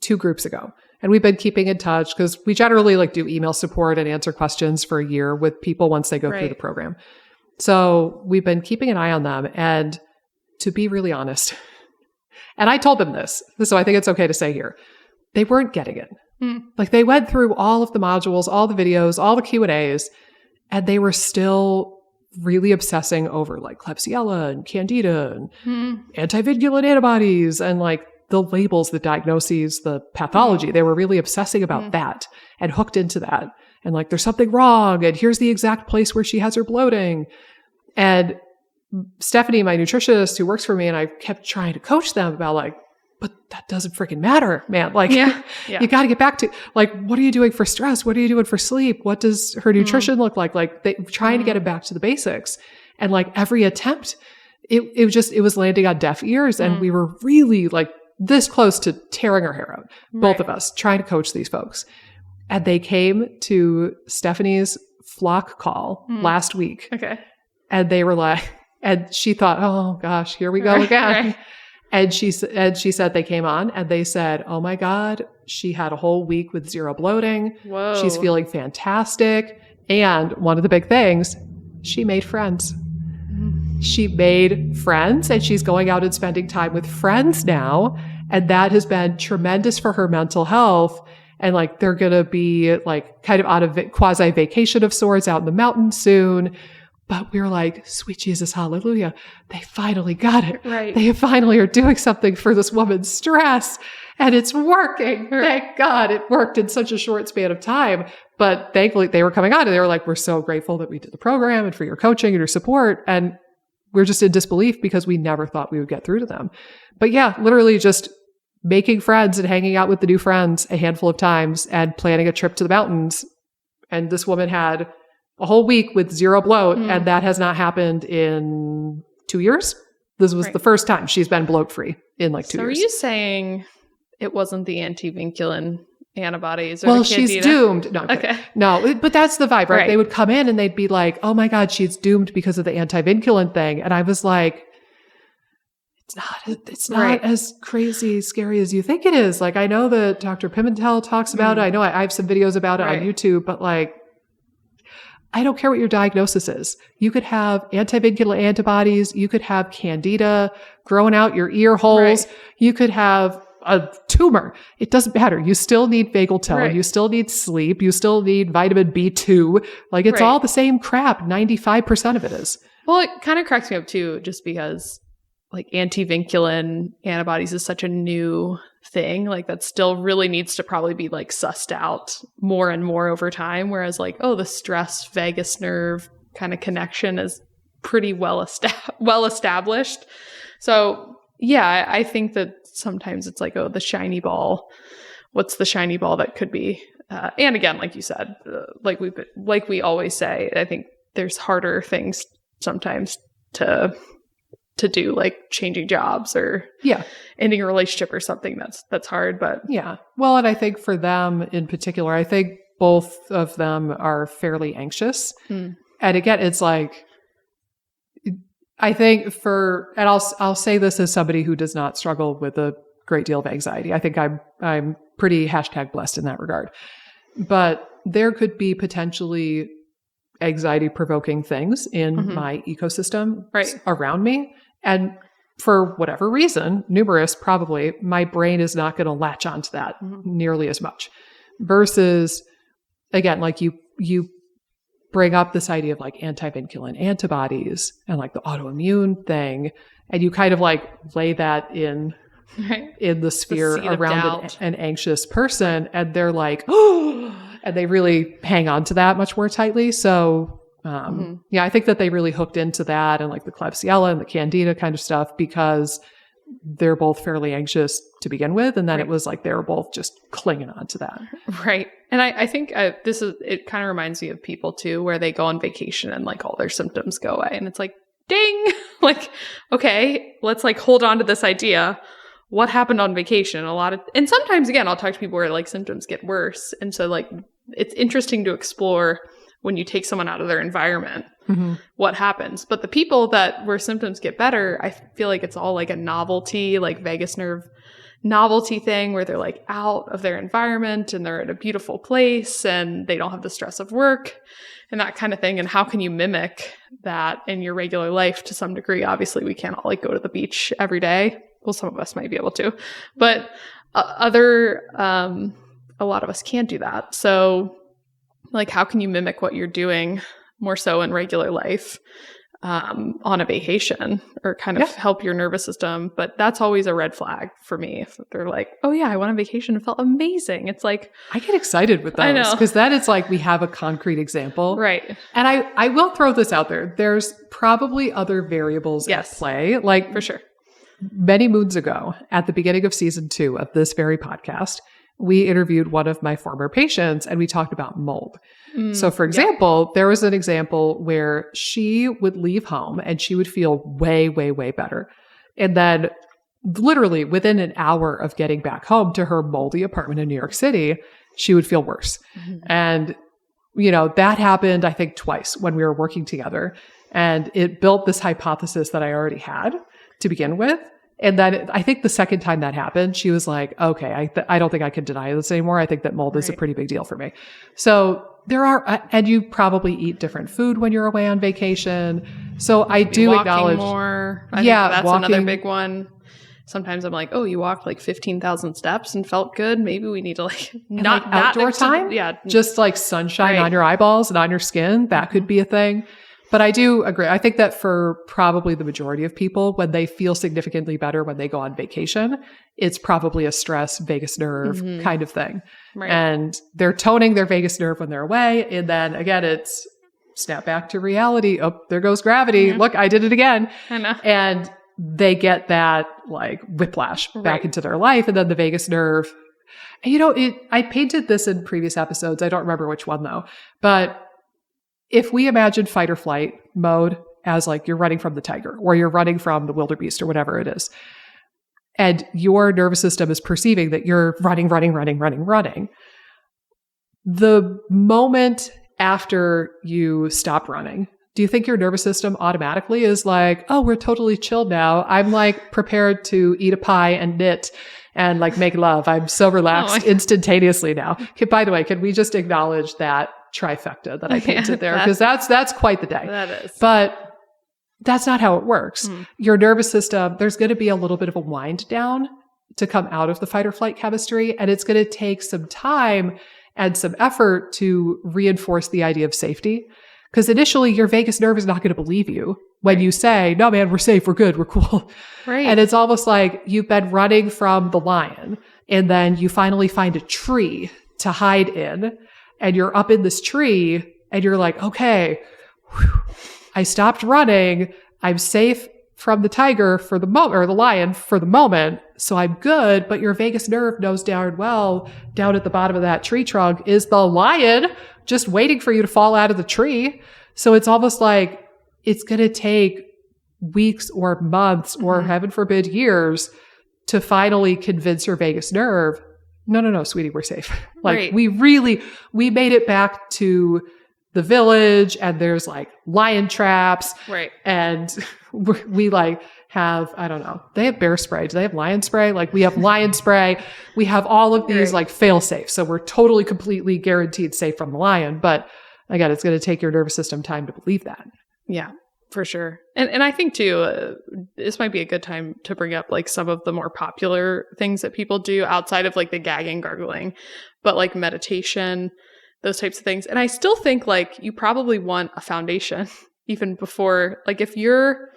[SPEAKER 1] 2 groups ago. And we've been keeping in touch because we generally like do email support and answer questions for a year with people once they go through the program. So we've been keeping an eye on them. And to be really honest, and I told them this, so I think it's okay to say here, they weren't getting it. Like they went through all of the modules, all the videos, all the Q&As, and they were still really obsessing over like Klebsiella and Candida and antivinculin antibodies and like the labels, the diagnoses, the pathology. They were really obsessing about that and hooked into that. And like, there's something wrong. And here's the exact place where she has her bloating. And Stephanie, my nutritionist who works for me, and I kept trying to coach them about like, but that doesn't freaking matter, man. Like you got to get back to like, what are you doing for stress? What are you doing for sleep? What does her nutrition look like? Like they trying to get it back to the basics. And like every attempt, it was landing on deaf ears. And we were really like this close to tearing our hair out, both of us trying to coach these folks. And they came to Stephanie's flock call last week. Okay. And they were like, and she thought, oh gosh, here we go again. Right. And she said they came on and they said, oh my God, she had a whole week with zero bloating. Whoa. She's feeling fantastic. And one of the big things, she made friends. She made friends and she's going out and spending time with friends now. And that has been tremendous for her mental health. And like, they're going to be like kind of on a quasi vacation of sorts out in the mountains soon. But we were like, sweet Jesus, hallelujah. They finally got it. Right. They finally are doing something for this woman's stress and it's working. Thank God it worked in such a short span of time. But thankfully they were coming on and they were like, we're so grateful that we did the program and for your coaching and your support. And we're just in disbelief because we never thought we would get through to them. But yeah, literally just making friends and hanging out with the new friends a handful of times and planning a trip to the mountains. And this woman had a whole week with zero bloat, and that has not happened in 2 years. This was the first time she's been bloat-free in like 2 years. So are
[SPEAKER 2] you saying it wasn't the antivinculin antibodies or
[SPEAKER 1] well,
[SPEAKER 2] the
[SPEAKER 1] she's doomed. No, okay. No, but that's the vibe, right? They would come in and they'd be like, oh my God, she's doomed because of the antivinculin thing. And I was like, it's not as crazy, scary as you think it is. Like, I know that Dr. Pimentel talks about it. I know I have some videos about it on YouTube, but like, I don't care what your diagnosis is. You could have antivinculin antibodies. You could have candida growing out your ear holes. Right. You could have a tumor. It doesn't matter. You still need vagal tone. Right. You still need sleep. You still need vitamin B2. Like it's all the same crap. 95% of it is.
[SPEAKER 2] Well, it kind of cracks me up too, just because like antivinculin antibodies is such a new thing. Like that still really needs to probably be like sussed out more and more over time. Whereas like, oh, the stress vagus nerve kind of connection is pretty well established. So yeah, I think that sometimes it's like, oh, the shiny ball. What's the shiny ball that could be? And again, like you said, like we always say, I think there's harder things sometimes to do, like changing jobs or ending a relationship or something that's hard. But
[SPEAKER 1] yeah. Well, and I think for them in particular, I think both of them are fairly anxious. And again, it's like, I think and I'll say this as somebody who does not struggle with a great deal of anxiety. I think I'm pretty #blessed in that regard. But there could be potentially anxiety provoking things in my ecosystem around me. And for whatever reason, numerous probably, my brain is not going to latch onto that nearly as much. Versus, again, like you bring up this idea of like antivinculin antibodies and like the autoimmune thing, and you kind of like lay that in the sphere around an anxious person, and they're like, oh, and they really hang on to that much more tightly. So I think that they really hooked into that and like the Klebsiella and the Candida kind of stuff because they're both fairly anxious to begin with. And then it was like, they were both just clinging on to that.
[SPEAKER 2] Right. And I think it kind of reminds me of people too, where they go on vacation and like all their symptoms go away. And it's like, ding, like, okay, let's like hold on to this idea. What happened on vacation? And sometimes again, I'll talk to people where like symptoms get worse. And so like, it's interesting to explore when you take someone out of their environment, what happens. But the people where symptoms get better, I feel like it's all like a novelty, like vagus nerve novelty thing where they're like out of their environment and they're at a beautiful place and they don't have the stress of work and that kind of thing. And how can you mimic that in your regular life to some degree? Obviously, we can't all like go to the beach every day. Well, some of us might be able to, but A lot of us can't do that. So like, how can you mimic what you're doing more so in regular life on a vacation, or kind of help your nervous system? But that's always a red flag for me. If they're like, oh yeah, I went on vacation and felt amazing. It's like,
[SPEAKER 1] I get excited with those because then it's like we have a concrete example.
[SPEAKER 2] Right.
[SPEAKER 1] And I will throw this out there. There's probably other variables at play. Like, for sure. Many moons ago, at the beginning of season 2 of this very podcast, we interviewed one of my former patients and we talked about mold. So for example, there was an example where she would leave home and she would feel way, way, way better. And then literally within an hour of getting back home to her moldy apartment in New York City, she would feel worse. And, you know, that happened, I think, twice when we were working together. And it built this hypothesis that I already had to begin with. And then I think the second time that happened, she was like, okay, I don't think I can deny this anymore. I think that mold is a pretty big deal for me. So there are, and you probably eat different food when you're away on vacation. So I do acknowledge
[SPEAKER 2] more. I think that's another big one. Sometimes I'm like, oh, you walked like 15,000 steps and felt good. Maybe we need to like not
[SPEAKER 1] like outdoor time. Just like sunshine on your eyeballs and on your skin. That could be a thing. But I do agree. I think that for probably the majority of people, when they feel significantly better when they go on vacation, it's probably a stress, vagus nerve kind of thing. Right. And they're toning their vagus nerve when they're away. And then again, it's snap back to reality. Oh, there goes gravity. Look, I did it again.
[SPEAKER 2] I know.
[SPEAKER 1] And they get that like whiplash back into their life. And then the vagus nerve, and, you know, I painted this in previous episodes. I don't remember which one though, but if we imagine fight or flight mode as like you're running from the tiger or you're running from the wildebeest or whatever it is, and your nervous system is perceiving that you're running, the moment after you stop running, do you think your nervous system automatically is like, oh, we're totally chilled now. I'm like prepared to eat a pie and knit and like make love. I'm so relaxed instantaneously now. By the way, can we just acknowledge that trifecta that I painted there? Because that's quite the day.
[SPEAKER 2] That is.
[SPEAKER 1] But that's not how it works. Your nervous system, there's going to be a little bit of a wind down to come out of the fight or flight chemistry. And it's going to take some time and some effort to reinforce the idea of safety. Because initially your vagus nerve is not going to believe you when you say, no, man, we're safe, we're good, we're cool.
[SPEAKER 2] Right.
[SPEAKER 1] And it's almost like you've been running from the lion and then you finally find a tree to hide in. And you're up in this tree and you're like, okay, I stopped running. I'm safe from the tiger for the moment, or the lion for the moment. So I'm good. But your vagus nerve knows darn well down at the bottom of that tree trunk is the lion just waiting for you to fall out of the tree. So it's almost like it's going to take weeks or months or heaven forbid years to finally convince your vagus nerve, no, sweetie, we're safe. Like we made it back to the village and there's like lion traps.
[SPEAKER 2] Right.
[SPEAKER 1] And we like have, I don't know, they have bear spray. Do they have lion spray? Like we have lion spray. We have all of these like fail safe. So we're totally, completely guaranteed safe from the lion. But again, it's going to take your nervous system time to believe that.
[SPEAKER 2] Yeah. For sure. And I think too, this might be a good time to bring up like some of the more popular things that people do outside of like the gagging, gargling, but like meditation, those types of things. And I still think like you probably want a foundation even before, like if your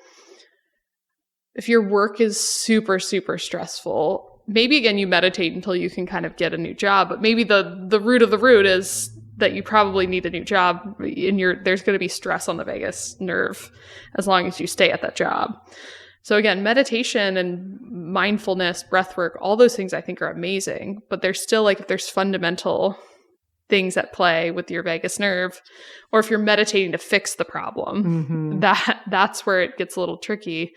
[SPEAKER 2] work is super, super stressful, maybe again, you meditate until you can kind of get a new job, but maybe the root of the root is that you probably need a new job and there's going to be stress on the vagus nerve as long as you stay at that job. So again, meditation and mindfulness, breath work, all those things I think are amazing, but there's still like, if there's fundamental things at play with your vagus nerve, or if you're meditating to fix the problem, that's where it gets a little tricky.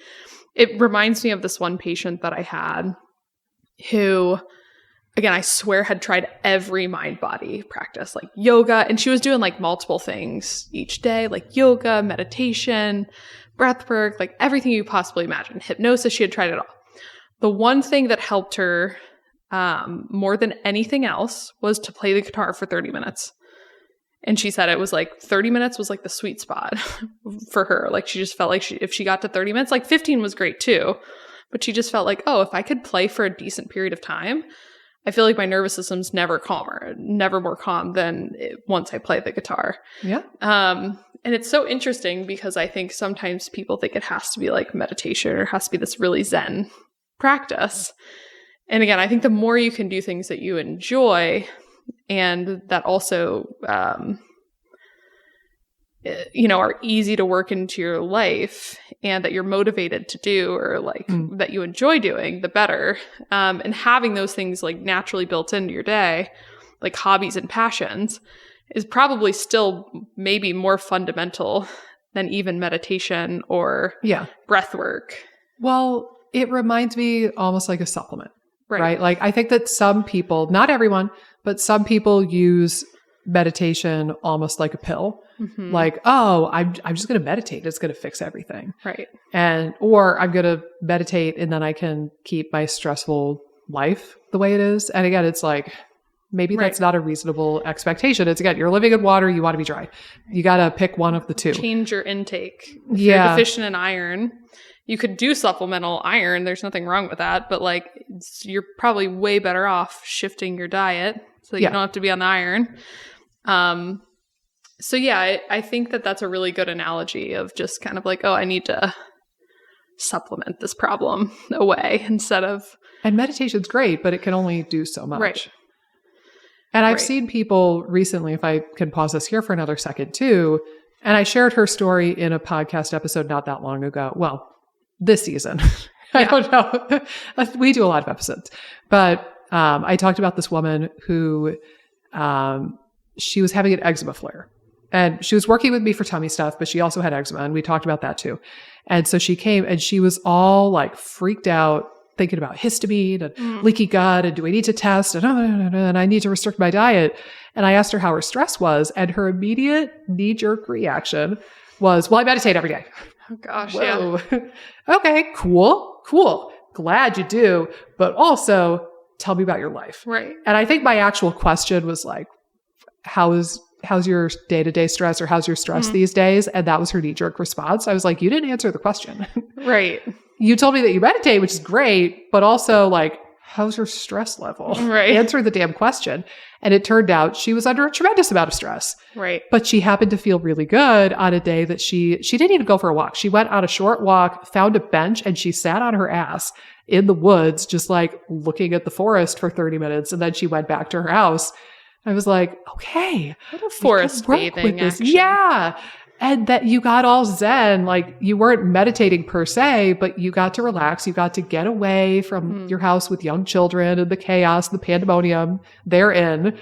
[SPEAKER 2] It reminds me of this one patient that I had who, again, I swear had tried every mind-body practice, like yoga, and she was doing like multiple things each day, like yoga, meditation, breath work, like everything you possibly imagine. Hypnosis, she had tried it all. The one thing that helped her more than anything else was to play the guitar for 30 minutes. And she said it was like 30 minutes was like the sweet spot for her. Like she just felt like if she got to 30 minutes, like 15 was great too. but she just felt like, oh, if I could play for a decent period of time, I feel like my nervous system's never more calm than once I play the guitar.
[SPEAKER 1] Yeah.
[SPEAKER 2] And it's so interesting because I think sometimes people think it has to be like meditation or it has to be this really Zen practice. And again, I think the more you can do things that you enjoy and that also, are easy to work into your life and that you're motivated to do or like that you enjoy doing, the better. And having those things like naturally built into your day, like hobbies and passions, is probably still maybe more fundamental than even meditation or breath work.
[SPEAKER 1] Well, it reminds me almost like a supplement, right? Like I think that some people, not everyone, but some people use meditation almost like a pill. Mm-hmm. Like, oh, I'm just going to meditate. It's going to fix everything.
[SPEAKER 2] Right.
[SPEAKER 1] Or I'm going to meditate and then I can keep my stressful life the way it is. And again, it's like, maybe that's not a reasonable expectation. It's again, you're living in water, you want to be dry. You got to pick one of the two.
[SPEAKER 2] Change your intake. If you're deficient in iron, you could do supplemental iron. There's nothing wrong with that. But like, you're probably way better off shifting your diet so that you don't have to be on the iron. So yeah, I think that that's a really good analogy of just kind of like, oh, I need to supplement this problem away instead of...
[SPEAKER 1] And meditation's great, but it can only do so much.
[SPEAKER 2] Right.
[SPEAKER 1] And I've seen people recently, if I can pause this here for another second too, and I shared her story in a podcast episode not that long ago. Well, this season. I don't know. We do a lot of episodes. But I talked about this woman who she was having an eczema flare. And she was working with me for tummy stuff, but she also had eczema. And we talked about that too. And so she came and she was all like freaked out, thinking about histamine and leaky gut. And do I need to test? And I need to restrict my diet. And I asked her how her stress was. And her immediate knee-jerk reaction was, well, I meditate every day.
[SPEAKER 2] Oh, gosh.
[SPEAKER 1] Whoa.
[SPEAKER 2] Yeah.
[SPEAKER 1] Okay, cool. Glad you do. But also tell me about your life.
[SPEAKER 2] Right.
[SPEAKER 1] And I think my actual question was like, how's your day-to-day stress or how's your stress these days? And that was her knee-jerk response. I was like, you didn't answer the question.
[SPEAKER 2] Right.
[SPEAKER 1] You told me that you meditate, which is great, but also like, how's your stress level?
[SPEAKER 2] Right.
[SPEAKER 1] Answer the damn question. And it turned out she was under a tremendous amount of stress.
[SPEAKER 2] Right.
[SPEAKER 1] But she happened to feel really good on a day that she didn't even go for a walk. She went on a short walk, found a bench, and she sat on her ass in the woods, just like looking at the forest for 30 minutes. And then she went back to her house. I was like, okay.
[SPEAKER 2] What a forest bathing action.
[SPEAKER 1] Yeah. And that you got all zen, like you weren't meditating per se, but you got to relax. You got to get away from your house with young children and the chaos, the pandemonium therein.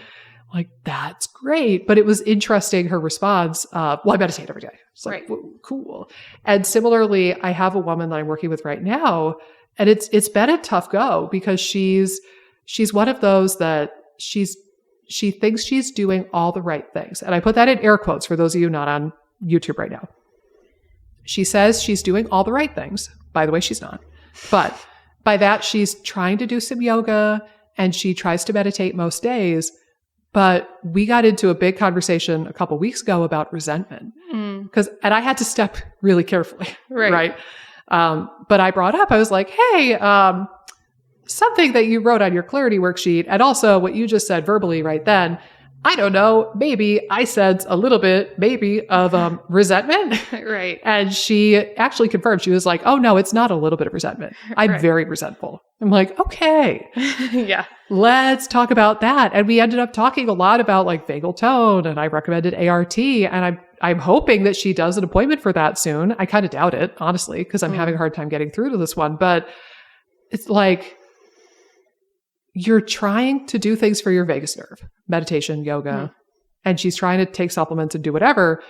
[SPEAKER 1] Like, that's great. But it was interesting, her response, well, I meditate every day. It's like, cool. And similarly, I have a woman that I'm working with right now, and it's been a tough go because she's one of those that she thinks she's doing all the right things. And I put that in air quotes for those of you not on YouTube right now. She says she's doing all the right things. By the way, she's not. But by that, she's trying to do some yoga and she tries to meditate most days. But we got into a big conversation a couple weeks ago about resentment. And I had to step really carefully. Right. But I brought up, I was like, hey, something that you wrote on your clarity worksheet, and also what you just said verbally right then, I don't know, maybe I sense a little bit, maybe, of resentment.
[SPEAKER 2] Right.
[SPEAKER 1] And she actually confirmed. She was like, oh, no, it's not a little bit of resentment. I'm very resentful. I'm like, okay.
[SPEAKER 2] Yeah.
[SPEAKER 1] Let's talk about that. And we ended up talking a lot about like vagal tone, and I recommended ART, and I'm hoping that she does an appointment for that soon. I kind of doubt it, honestly, because I'm having a hard time getting through to this one. But it's like, you're trying to do things for your vagus nerve, meditation, yoga, and she's trying to take supplements and do whatever.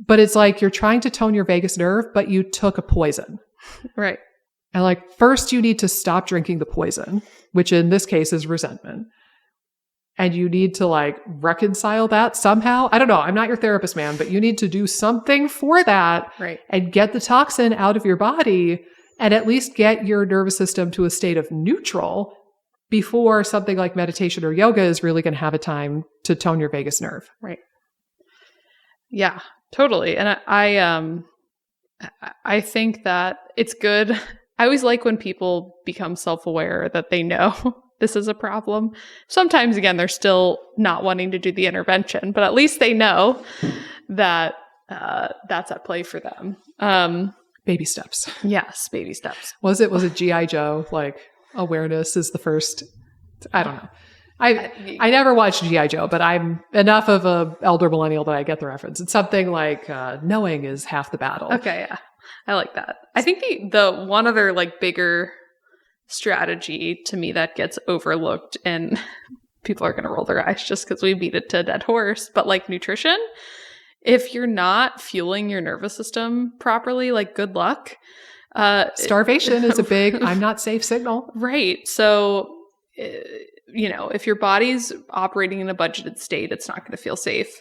[SPEAKER 1] But it's like you're trying to tone your vagus nerve, but you took a poison.
[SPEAKER 2] Right.
[SPEAKER 1] And like, first you need to stop drinking the poison, which in this case is resentment. And you need to like reconcile that somehow. I don't know. I'm not your therapist, man, but you need to do something for that.
[SPEAKER 2] Right.
[SPEAKER 1] And get the toxin out of your body and at least get your nervous system to a state of neutral before something like meditation or yoga is really going to have a time to tone your vagus nerve.
[SPEAKER 2] Right. Yeah, totally. And I think that it's good I always like when people become self-aware that they know this is a problem. Sometimes, again, they're still not wanting to do the intervention, but at least they know that that's at play for them.
[SPEAKER 1] Baby steps.
[SPEAKER 2] Yes, baby steps.
[SPEAKER 1] Was it G.I. Joe? Like, awareness is the first. I don't know. I never watched G.I. Joe, but I'm enough of a elder millennial that I get the reference. It's something like knowing is half the battle.
[SPEAKER 2] Okay, yeah. I like that. I think the one other like bigger strategy to me that gets overlooked, and people are going to roll their eyes just because we beat it to a dead horse, but like nutrition, if you're not fueling your nervous system properly, like good luck.
[SPEAKER 1] Starvation is a big I'm not safe signal.
[SPEAKER 2] Right. So, if your body's operating in a budgeted state, it's not going to feel safe.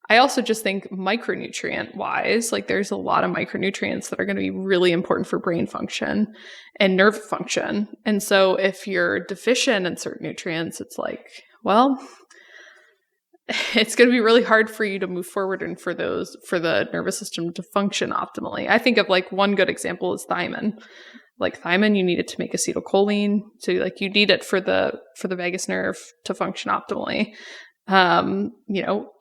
[SPEAKER 2] I also just think micronutrient wise, like there's a lot of micronutrients that are going to be really important for brain function and nerve function. And so if you're deficient in certain nutrients, it's like, well, it's going to be really hard for you to move forward and for the nervous system to function optimally. I think of like one good example is thiamine. Like thiamine, you need it to make acetylcholine. So like you need it for the vagus nerve to function optimally. Iron,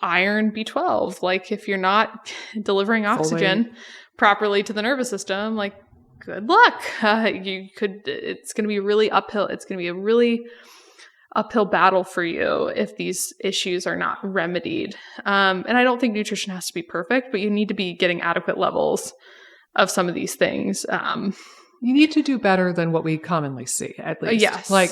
[SPEAKER 2] B12, like if you're not delivering oxygen properly to the nervous system, like good luck. It's going to be really uphill. It's going to be a really uphill battle for you if these issues are not remedied. And I don't think nutrition has to be perfect, but you need to be getting adequate levels of some of these things.
[SPEAKER 1] You need to do better than what we commonly see, at least.
[SPEAKER 2] Yes.
[SPEAKER 1] Like,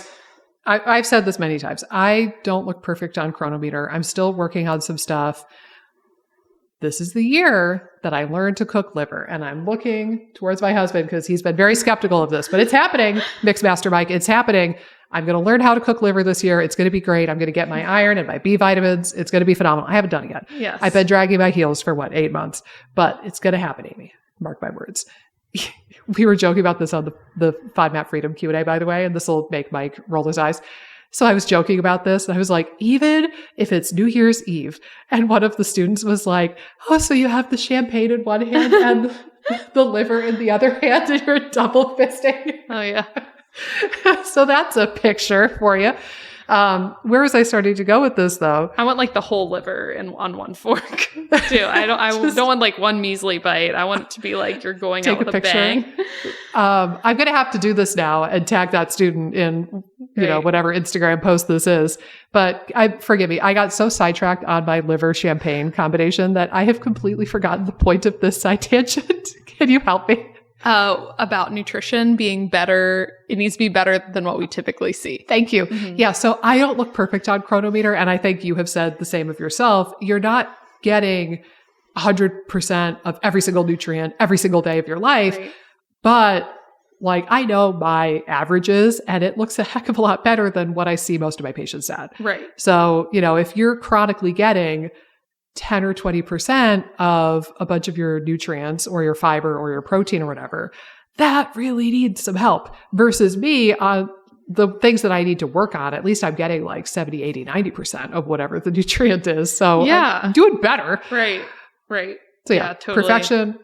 [SPEAKER 1] I've said this many times. I don't look perfect on Chronometer. I'm still working on some stuff. This is the year that I learned to cook liver. And I'm looking towards my husband because he's been very skeptical of this. But it's happening, Mixmaster Mike. It's happening. I'm going to learn how to cook liver this year. It's going to be great. I'm going to get my iron and my B vitamins. It's going to be phenomenal. I haven't done it yet.
[SPEAKER 2] Yes.
[SPEAKER 1] I've been dragging my heels for 8 months. But it's going to happen, Amy. Mark my words. We were joking about this on the FODMAP Freedom Q&A, by the way, and this will make Mike roll his eyes. So I was joking about this, and I was like, even if it's New Year's Eve, and one of the students was like, oh, so you have the champagne in one hand and the liver in the other hand, and you're double fisting.
[SPEAKER 2] Oh, yeah.
[SPEAKER 1] So that's a picture for you. Where was I starting to go with this, though?
[SPEAKER 2] I want like the whole liver on one fork too. I don't want like one measly bite. I want it to be like you're going out with a bang.
[SPEAKER 1] I'm going to have to do this now and tag that student in, whatever Instagram post this is. But forgive me, I got so sidetracked on my liver champagne combination that I have completely forgotten the point of this side tangent. Can you help me?
[SPEAKER 2] About nutrition being better. It needs to be better than what we typically see.
[SPEAKER 1] Thank you. Mm-hmm. Yeah. So I don't look perfect on Chronometer. And I think you have said the same of yourself. You're not getting 100% of every single nutrient every single day of your life. Right. But like, I know my averages and it looks a heck of a lot better than what I see most of my patients at.
[SPEAKER 2] Right.
[SPEAKER 1] So, if you're chronically getting 10 or 20% of a bunch of your nutrients or your fiber or your protein or whatever, that really needs some help versus me on the things that I need to work on. At least I'm getting like 70, 80, 90% of whatever the nutrient is. So yeah, I'm doing better.
[SPEAKER 2] Right. Right.
[SPEAKER 1] So yeah, totally. Perfection,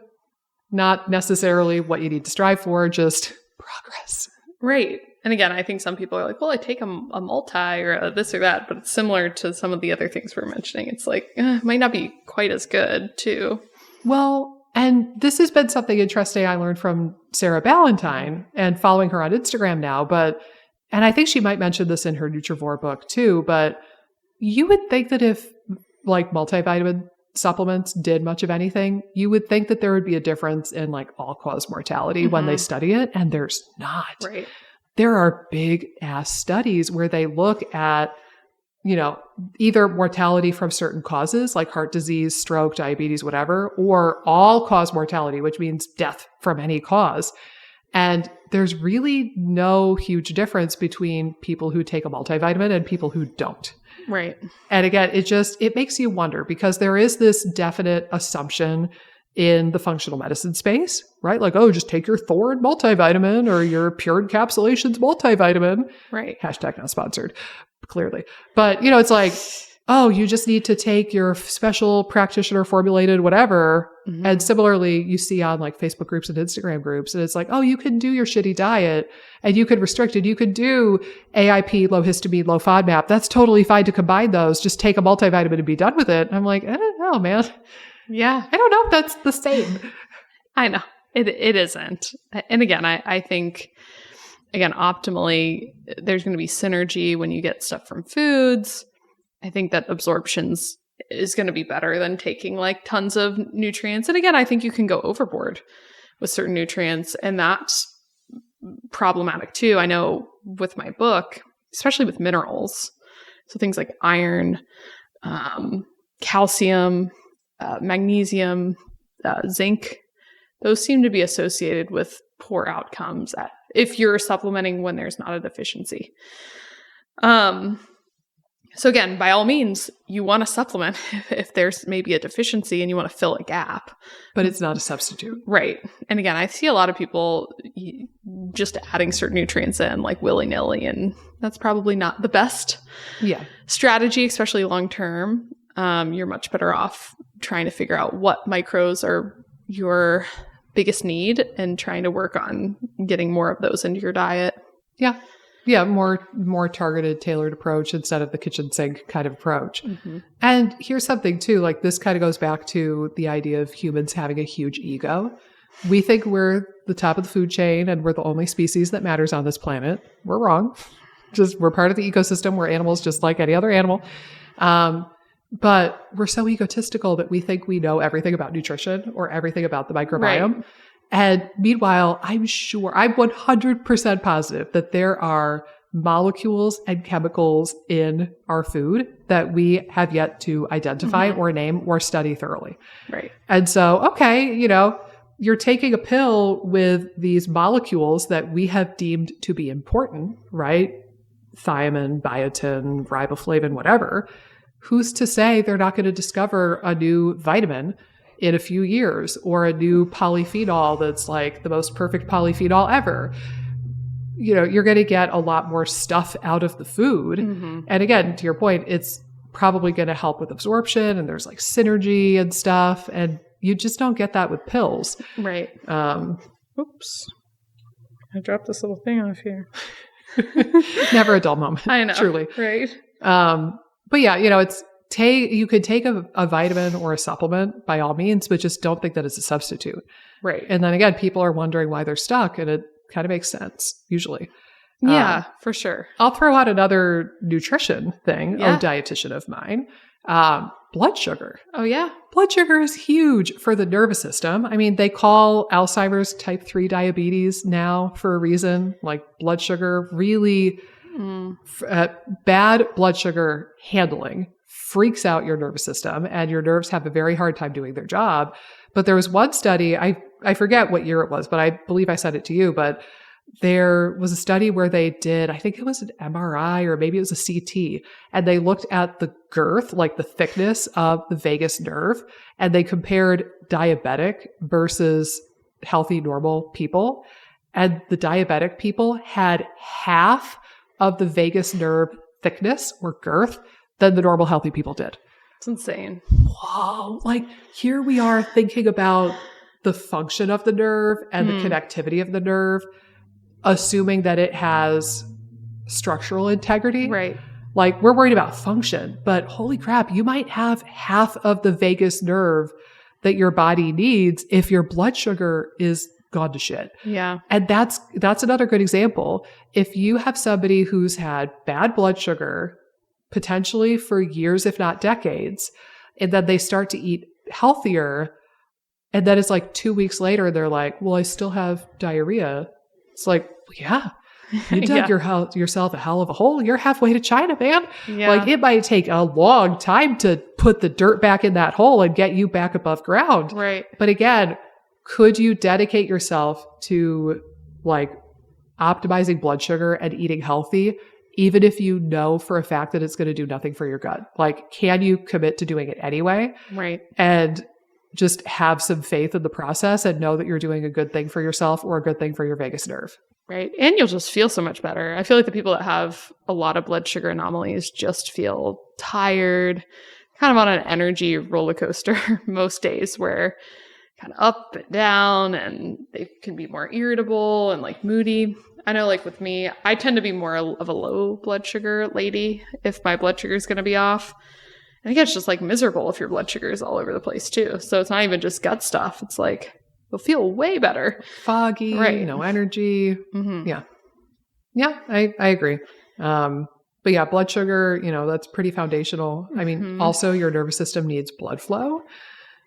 [SPEAKER 1] not necessarily what you need to strive for, just progress.
[SPEAKER 2] Right. And again, I think some people are like, well, I take a multi or a this or that, but it's similar to some of the other things we're mentioning. It's like, it might not be quite as good too.
[SPEAKER 1] Well, and this has been something interesting I learned from Sarah Ballantyne and following her on Instagram now, and I think she might mention this in her Nutrivore book too, but you would think that if like multivitamin supplements did much of anything, you would think that there would be a difference in like all-cause mortality when they study it, and there's not.
[SPEAKER 2] Right.
[SPEAKER 1] There are big ass studies where they look at, either mortality from certain causes like heart disease, stroke, diabetes, whatever, or all cause mortality, which means death from any cause. And there's really no huge difference between people who take a multivitamin and people who don't.
[SPEAKER 2] Right.
[SPEAKER 1] And again, it makes you wonder because there is this definite assumption in the functional medicine space, right? Like, oh, just take your Thorne multivitamin or your Pure Encapsulations multivitamin.
[SPEAKER 2] Right.
[SPEAKER 1] Hashtag not sponsored, clearly. But, it's like, oh, you just need to take your special practitioner formulated whatever.
[SPEAKER 2] Mhm.
[SPEAKER 1] And similarly, you see on like Facebook groups and Instagram groups, and it's like, oh, you can do your shitty diet and you could restrict it. You could do AIP, low histamine, low FODMAP. That's totally fine to combine those. Just take a multivitamin and be done with it. And I'm like, I don't know, man.
[SPEAKER 2] Yeah.
[SPEAKER 1] I don't know if that's the same.
[SPEAKER 2] I know. It isn't. And again, I think, again, optimally, there's going to be synergy when you get stuff from foods. I think that absorptions is going to be better than taking like tons of nutrients. And again, I think you can go overboard with certain nutrients, and that's problematic too. I know with my book, especially with minerals, so things like iron, calcium, magnesium, zinc, those seem to be associated with poor outcomes if you're supplementing when there's not a deficiency. So again, by all means, you want to supplement if there's maybe a deficiency and you want to fill a gap.
[SPEAKER 1] But it's not a substitute.
[SPEAKER 2] Right. And again, I see a lot of people just adding certain nutrients in like willy-nilly, and that's probably not the best strategy, especially long-term. You're much better off trying to figure out what micros are your biggest need and trying to work on getting more of those into your diet.
[SPEAKER 1] Yeah. Yeah, more targeted, tailored approach instead of the kitchen sink kind of approach. Mm-hmm. And here's something too, like this kind of goes back to the idea of humans having a huge ego. We think we're the top of the food chain and we're the only species that matters on this planet. We're wrong. We're part of the ecosystem. We're animals just like any other animal. But we're so egotistical that we think we know everything about nutrition or everything about the microbiome. Right. And meanwhile, I'm 100% positive that there are molecules and chemicals in our food that we have yet to identify or name or study thoroughly.
[SPEAKER 2] Right.
[SPEAKER 1] And so, okay, you're taking a pill with these molecules that we have deemed to be important, right? Thiamine, biotin, riboflavin, whatever. Who's to say they're not going to discover a new vitamin in a few years, or a new polyphenol that's like the most perfect polyphenol ever? You're going to get a lot more stuff out of the food. Mm-hmm. And again, to your point, it's probably going to help with absorption, and there's like synergy and stuff. And you just don't get that with pills.
[SPEAKER 2] Right.
[SPEAKER 1] Oops.
[SPEAKER 2] I dropped this little thing off here.
[SPEAKER 1] Never a dull moment.
[SPEAKER 2] I know.
[SPEAKER 1] Truly.
[SPEAKER 2] Right.
[SPEAKER 1] But yeah, you could take a vitamin or a supplement by all means, but just don't think that it's a substitute.
[SPEAKER 2] Right.
[SPEAKER 1] And then again, people are wondering why they're stuck, and it kind of makes sense usually.
[SPEAKER 2] Yeah, for sure.
[SPEAKER 1] I'll throw out another nutrition thing, a dietitian of mine. Blood sugar.
[SPEAKER 2] Oh yeah.
[SPEAKER 1] Blood sugar is huge for the nervous system. I mean, they call Alzheimer's type 3 diabetes now for a reason. Like blood sugar really, bad blood sugar handling freaks out your nervous system, and your nerves have a very hard time doing their job. But there was one study, I forget what year it was, but I believe I sent it to you, but there was a study where they did, I think it was an MRI or maybe it was a CT, and they looked at the girth, like the thickness of the vagus nerve, and they compared diabetic versus healthy, normal people. And the diabetic people had half of the vagus nerve thickness or girth than the normal healthy people did.
[SPEAKER 2] It's insane.
[SPEAKER 1] Whoa. Like here we are thinking about the function of the nerve and the connectivity of the nerve, assuming that it has structural integrity.
[SPEAKER 2] Right.
[SPEAKER 1] Like we're worried about function, but holy crap, you might have half of the vagus nerve that your body needs if your blood sugar is gone to shit.
[SPEAKER 2] Yeah.
[SPEAKER 1] And that's another good example. If you have somebody who's had bad blood sugar potentially for years, if not decades, and then they start to eat healthier, and then it's like 2 weeks later, they're like, well, I still have diarrhea. It's like, yeah, you dug yourself a hell of a hole. You're halfway to China, man.
[SPEAKER 2] Yeah.
[SPEAKER 1] Like it might take a long time to put the dirt back in that hole and get you back above ground.
[SPEAKER 2] Right.
[SPEAKER 1] But again, could you dedicate yourself to like optimizing blood sugar and eating healthy, even if you know for a fact that it's going to do nothing for your gut? Like, can you commit to doing it anyway?
[SPEAKER 2] Right.
[SPEAKER 1] And just have some faith in the process and know that you're doing a good thing for yourself or a good thing for your vagus nerve.
[SPEAKER 2] Right. And you'll just feel so much better. I feel like the people that have a lot of blood sugar anomalies just feel tired, kind of on an energy roller coaster most days, where kind of up and down, and they can be more irritable and like moody. I know, like with me, I tend to be more of a low blood sugar lady if my blood sugar is going to be off. I think it's just like miserable if your blood sugar is all over the place too. So it's not even just gut stuff. It's like, you'll feel way better.
[SPEAKER 1] Foggy,
[SPEAKER 2] right.
[SPEAKER 1] No energy.
[SPEAKER 2] Mm-hmm.
[SPEAKER 1] Yeah. Yeah, I agree. But yeah, blood sugar, that's pretty foundational. I mean, also your nervous system needs blood flow.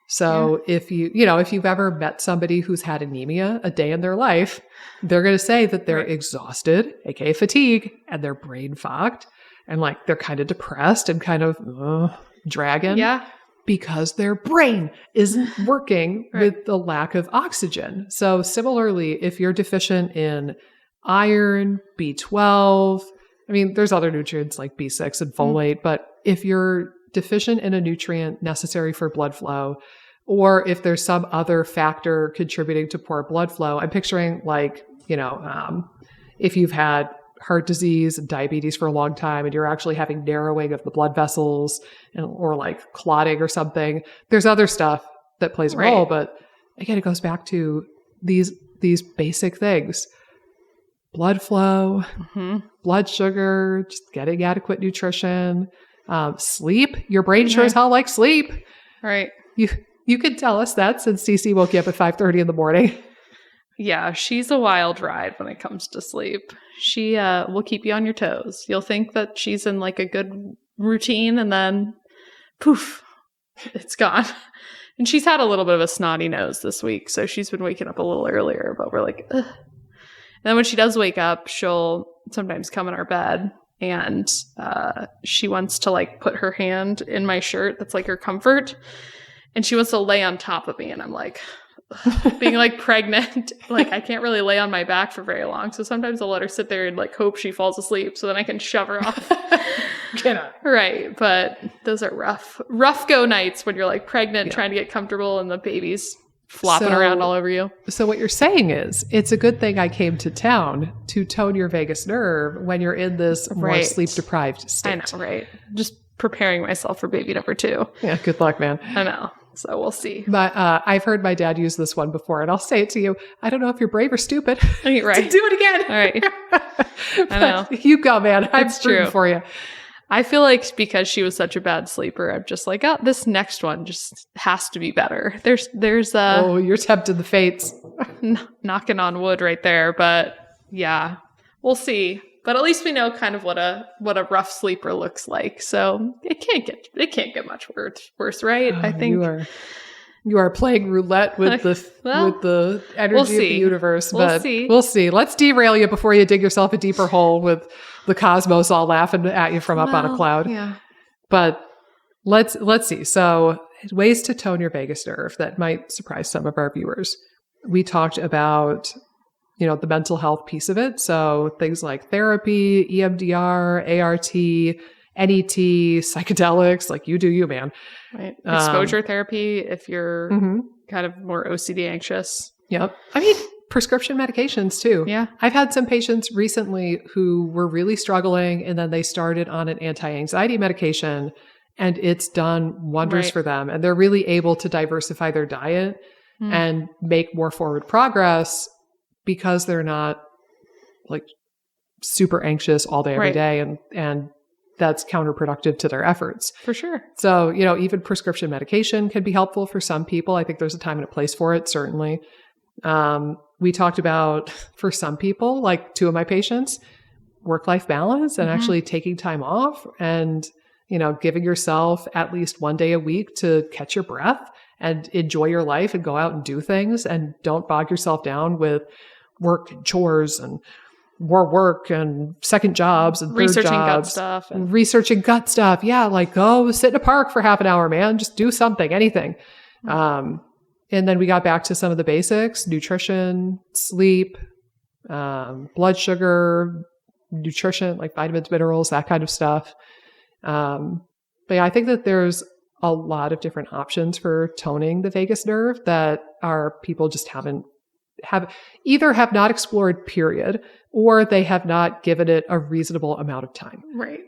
[SPEAKER 1] So if you've ever met somebody who's had anemia a day in their life, they're going to say that they're exhausted, aka fatigue, and they're brain fogged, and like they're kind of depressed and kind of dragging.
[SPEAKER 2] Yeah.
[SPEAKER 1] Because their brain isn't working with the lack of oxygen. So similarly, if you're deficient in iron, B12, I mean, there's other nutrients like B6 and folate, but if you're deficient in a nutrient necessary for blood flow, or if there's some other factor contributing to poor blood flow, I'm picturing like, if you've had heart disease and diabetes for a long time and you're actually having narrowing of the blood vessels or like clotting or something, there's other stuff that plays a role. But again, it goes back to these basic things: blood flow, blood sugar, just getting adequate nutrition, sleep. Your brain sure as hell likes sleep.
[SPEAKER 2] Right.
[SPEAKER 1] You could tell us that since Cece woke you up at 5:30 in the morning.
[SPEAKER 2] Yeah, she's a wild ride when it comes to sleep. She will keep you on your toes. You'll think that she's in like a good routine, and then poof, it's gone. And she's had a little bit of a snotty nose this week, so she's been waking up a little earlier, but we're like, ugh. And then when she does wake up, she'll sometimes come in our bed, and she wants to like put her hand in my shirt that's like her comfort, and she wants to lay on top of me, and I'm like, being like pregnant, like I can't really lay on my back for very long, so sometimes I'll let her sit there and like hope she falls asleep so then I can shove her off.
[SPEAKER 1] Cannot.
[SPEAKER 2] Right, but those are rough go nights when you're like pregnant, trying to get comfortable and the baby's flopping around all over you.
[SPEAKER 1] So what you're saying is, it's a good thing I came to town to tone your vagus nerve when you're in this more sleep deprived state.
[SPEAKER 2] I know, right? Just preparing myself for baby number 2.
[SPEAKER 1] Yeah, good luck, man.
[SPEAKER 2] I know. So we'll see.
[SPEAKER 1] But I've heard my dad use this one before, and I'll say it to you. I don't know if you're brave or stupid.
[SPEAKER 2] Right.
[SPEAKER 1] To do it again.
[SPEAKER 2] All right. I know.
[SPEAKER 1] You go, man. I'm
[SPEAKER 2] true
[SPEAKER 1] for you.
[SPEAKER 2] I feel like because she was such a bad sleeper, I'm just like, oh, this next one just has to be better. There's
[SPEAKER 1] you're tempting the fates.
[SPEAKER 2] Knocking on wood right there. But yeah, we'll see. But at least we know kind of what a rough sleeper looks like. So it can't get much worse, right? I think
[SPEAKER 1] you are playing roulette with the energy of the universe. But we'll see. Let's derail you before you dig yourself a deeper hole with the cosmos all laughing at you from up on a cloud.
[SPEAKER 2] Yeah.
[SPEAKER 1] But let's see. So ways to tone your vagus nerve that might surprise some of our viewers. We talked about the mental health piece of it. So things like therapy, EMDR, ART, NET, psychedelics, like you do you, man.
[SPEAKER 2] Right. Exposure therapy if you're kind of more OCD anxious.
[SPEAKER 1] Yep. I mean, prescription medications too.
[SPEAKER 2] Yeah.
[SPEAKER 1] I've had some patients recently who were really struggling, and then they started on an anti-anxiety medication, and it's done wonders for them. And they're really able to diversify their diet and make more forward progress, because they're not like super anxious all day, every day. And that's counterproductive to their efforts.
[SPEAKER 2] For sure.
[SPEAKER 1] So, even prescription medication can be helpful for some people. I think there's a time and a place for it, certainly. We talked about, for some people, like 2 of my patients, work-life balance and actually taking time off and, giving yourself at least one day a week to catch your breath and enjoy your life and go out and do things, and don't bog yourself down with work and chores and more work and second jobs and
[SPEAKER 2] researching
[SPEAKER 1] jobs,
[SPEAKER 2] gut stuff
[SPEAKER 1] and researching gut stuff. Yeah. Like go sit in a park for half an hour, man. Just do something, anything. And then we got back to some of the basics: nutrition, sleep, blood sugar, nutrition, like vitamins, minerals, that kind of stuff. But yeah, I think that there's a lot of different options for toning the vagus nerve that our people just haven't have not explored, period, or they have not given it a reasonable amount of time.
[SPEAKER 2] Right.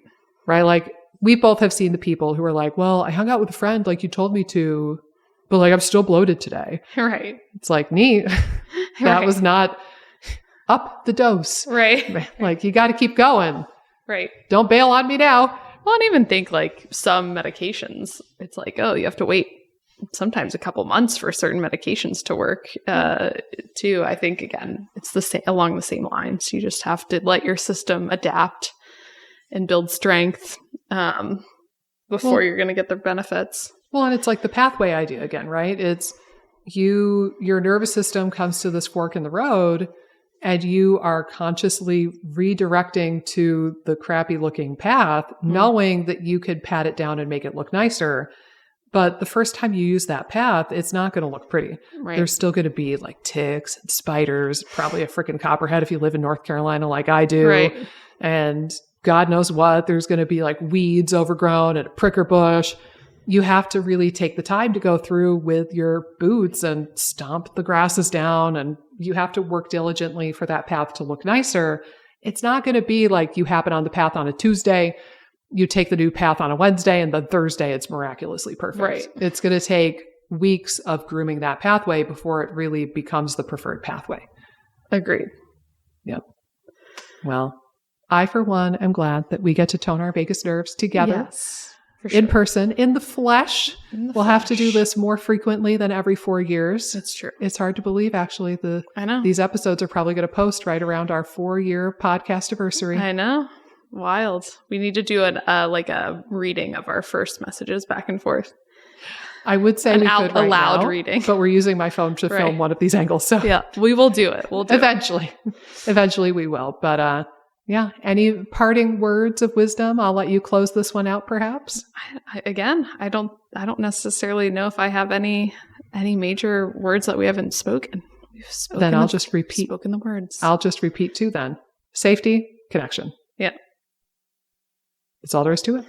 [SPEAKER 1] Right? Like, we both have seen the people who are like, well, I hung out with a friend like you told me to, but like I'm still bloated today.
[SPEAKER 2] Right.
[SPEAKER 1] It's like, neat. That was not up the dose.
[SPEAKER 2] Right.
[SPEAKER 1] Like, you got to keep going.
[SPEAKER 2] Right.
[SPEAKER 1] Don't bail on me now.
[SPEAKER 2] Well, and even think like some medications, it's like, oh, you have to wait sometimes a couple months for certain medications to work too. I think, again, it's along the same lines. You just have to let your system adapt and build strength before you're going to get the benefits.
[SPEAKER 1] Well, and it's like the pathway idea again, right? It's your nervous system comes to this fork in the road, and you are consciously redirecting to the crappy looking path, knowing that you could pat it down and make it look nicer. But the first time you use that path, it's not going to look pretty.
[SPEAKER 2] Right.
[SPEAKER 1] There's still going to be like ticks and spiders, probably a freaking copperhead if you live in North Carolina like I do.
[SPEAKER 2] Right.
[SPEAKER 1] And God knows what. There's going to be like weeds overgrown and a pricker bush. You have to really take the time to go through with your boots and stomp the grasses down, and you have to work diligently for that path to look nicer. It's not going to be like you happen on the path on a Tuesday, you take the new path on a Wednesday, and then Thursday it's miraculously perfect.
[SPEAKER 2] Right.
[SPEAKER 1] It's going to take weeks of grooming that pathway before it really becomes the preferred pathway.
[SPEAKER 2] Agreed.
[SPEAKER 1] Yep. Well, I, for one, am glad that we get to tone our vagus nerves together.
[SPEAKER 2] Yes. For sure.
[SPEAKER 1] In person, in the flesh. We'll have to do this more frequently than every 4 years.
[SPEAKER 2] That's true.
[SPEAKER 1] It's hard to believe, actually.
[SPEAKER 2] I know.
[SPEAKER 1] These episodes are probably going to post right around our 4-year podcast anniversary.
[SPEAKER 2] I know. Wild. We need to do a reading of our first messages back and forth.
[SPEAKER 1] I would say we could
[SPEAKER 2] a loud reading,
[SPEAKER 1] but we're using my phone to film one of these angles. So
[SPEAKER 2] yeah, we will do it. We'll do
[SPEAKER 1] eventually. Eventually we will. But yeah, any parting words of wisdom? I'll let you close this one out, perhaps.
[SPEAKER 2] I don't necessarily know if I have any major words that we haven't spoken.
[SPEAKER 1] Then I'll just repeat.
[SPEAKER 2] Spoken the words.
[SPEAKER 1] I'll just repeat too. Then safety, connection.
[SPEAKER 2] Yeah,
[SPEAKER 1] that's all there is to it.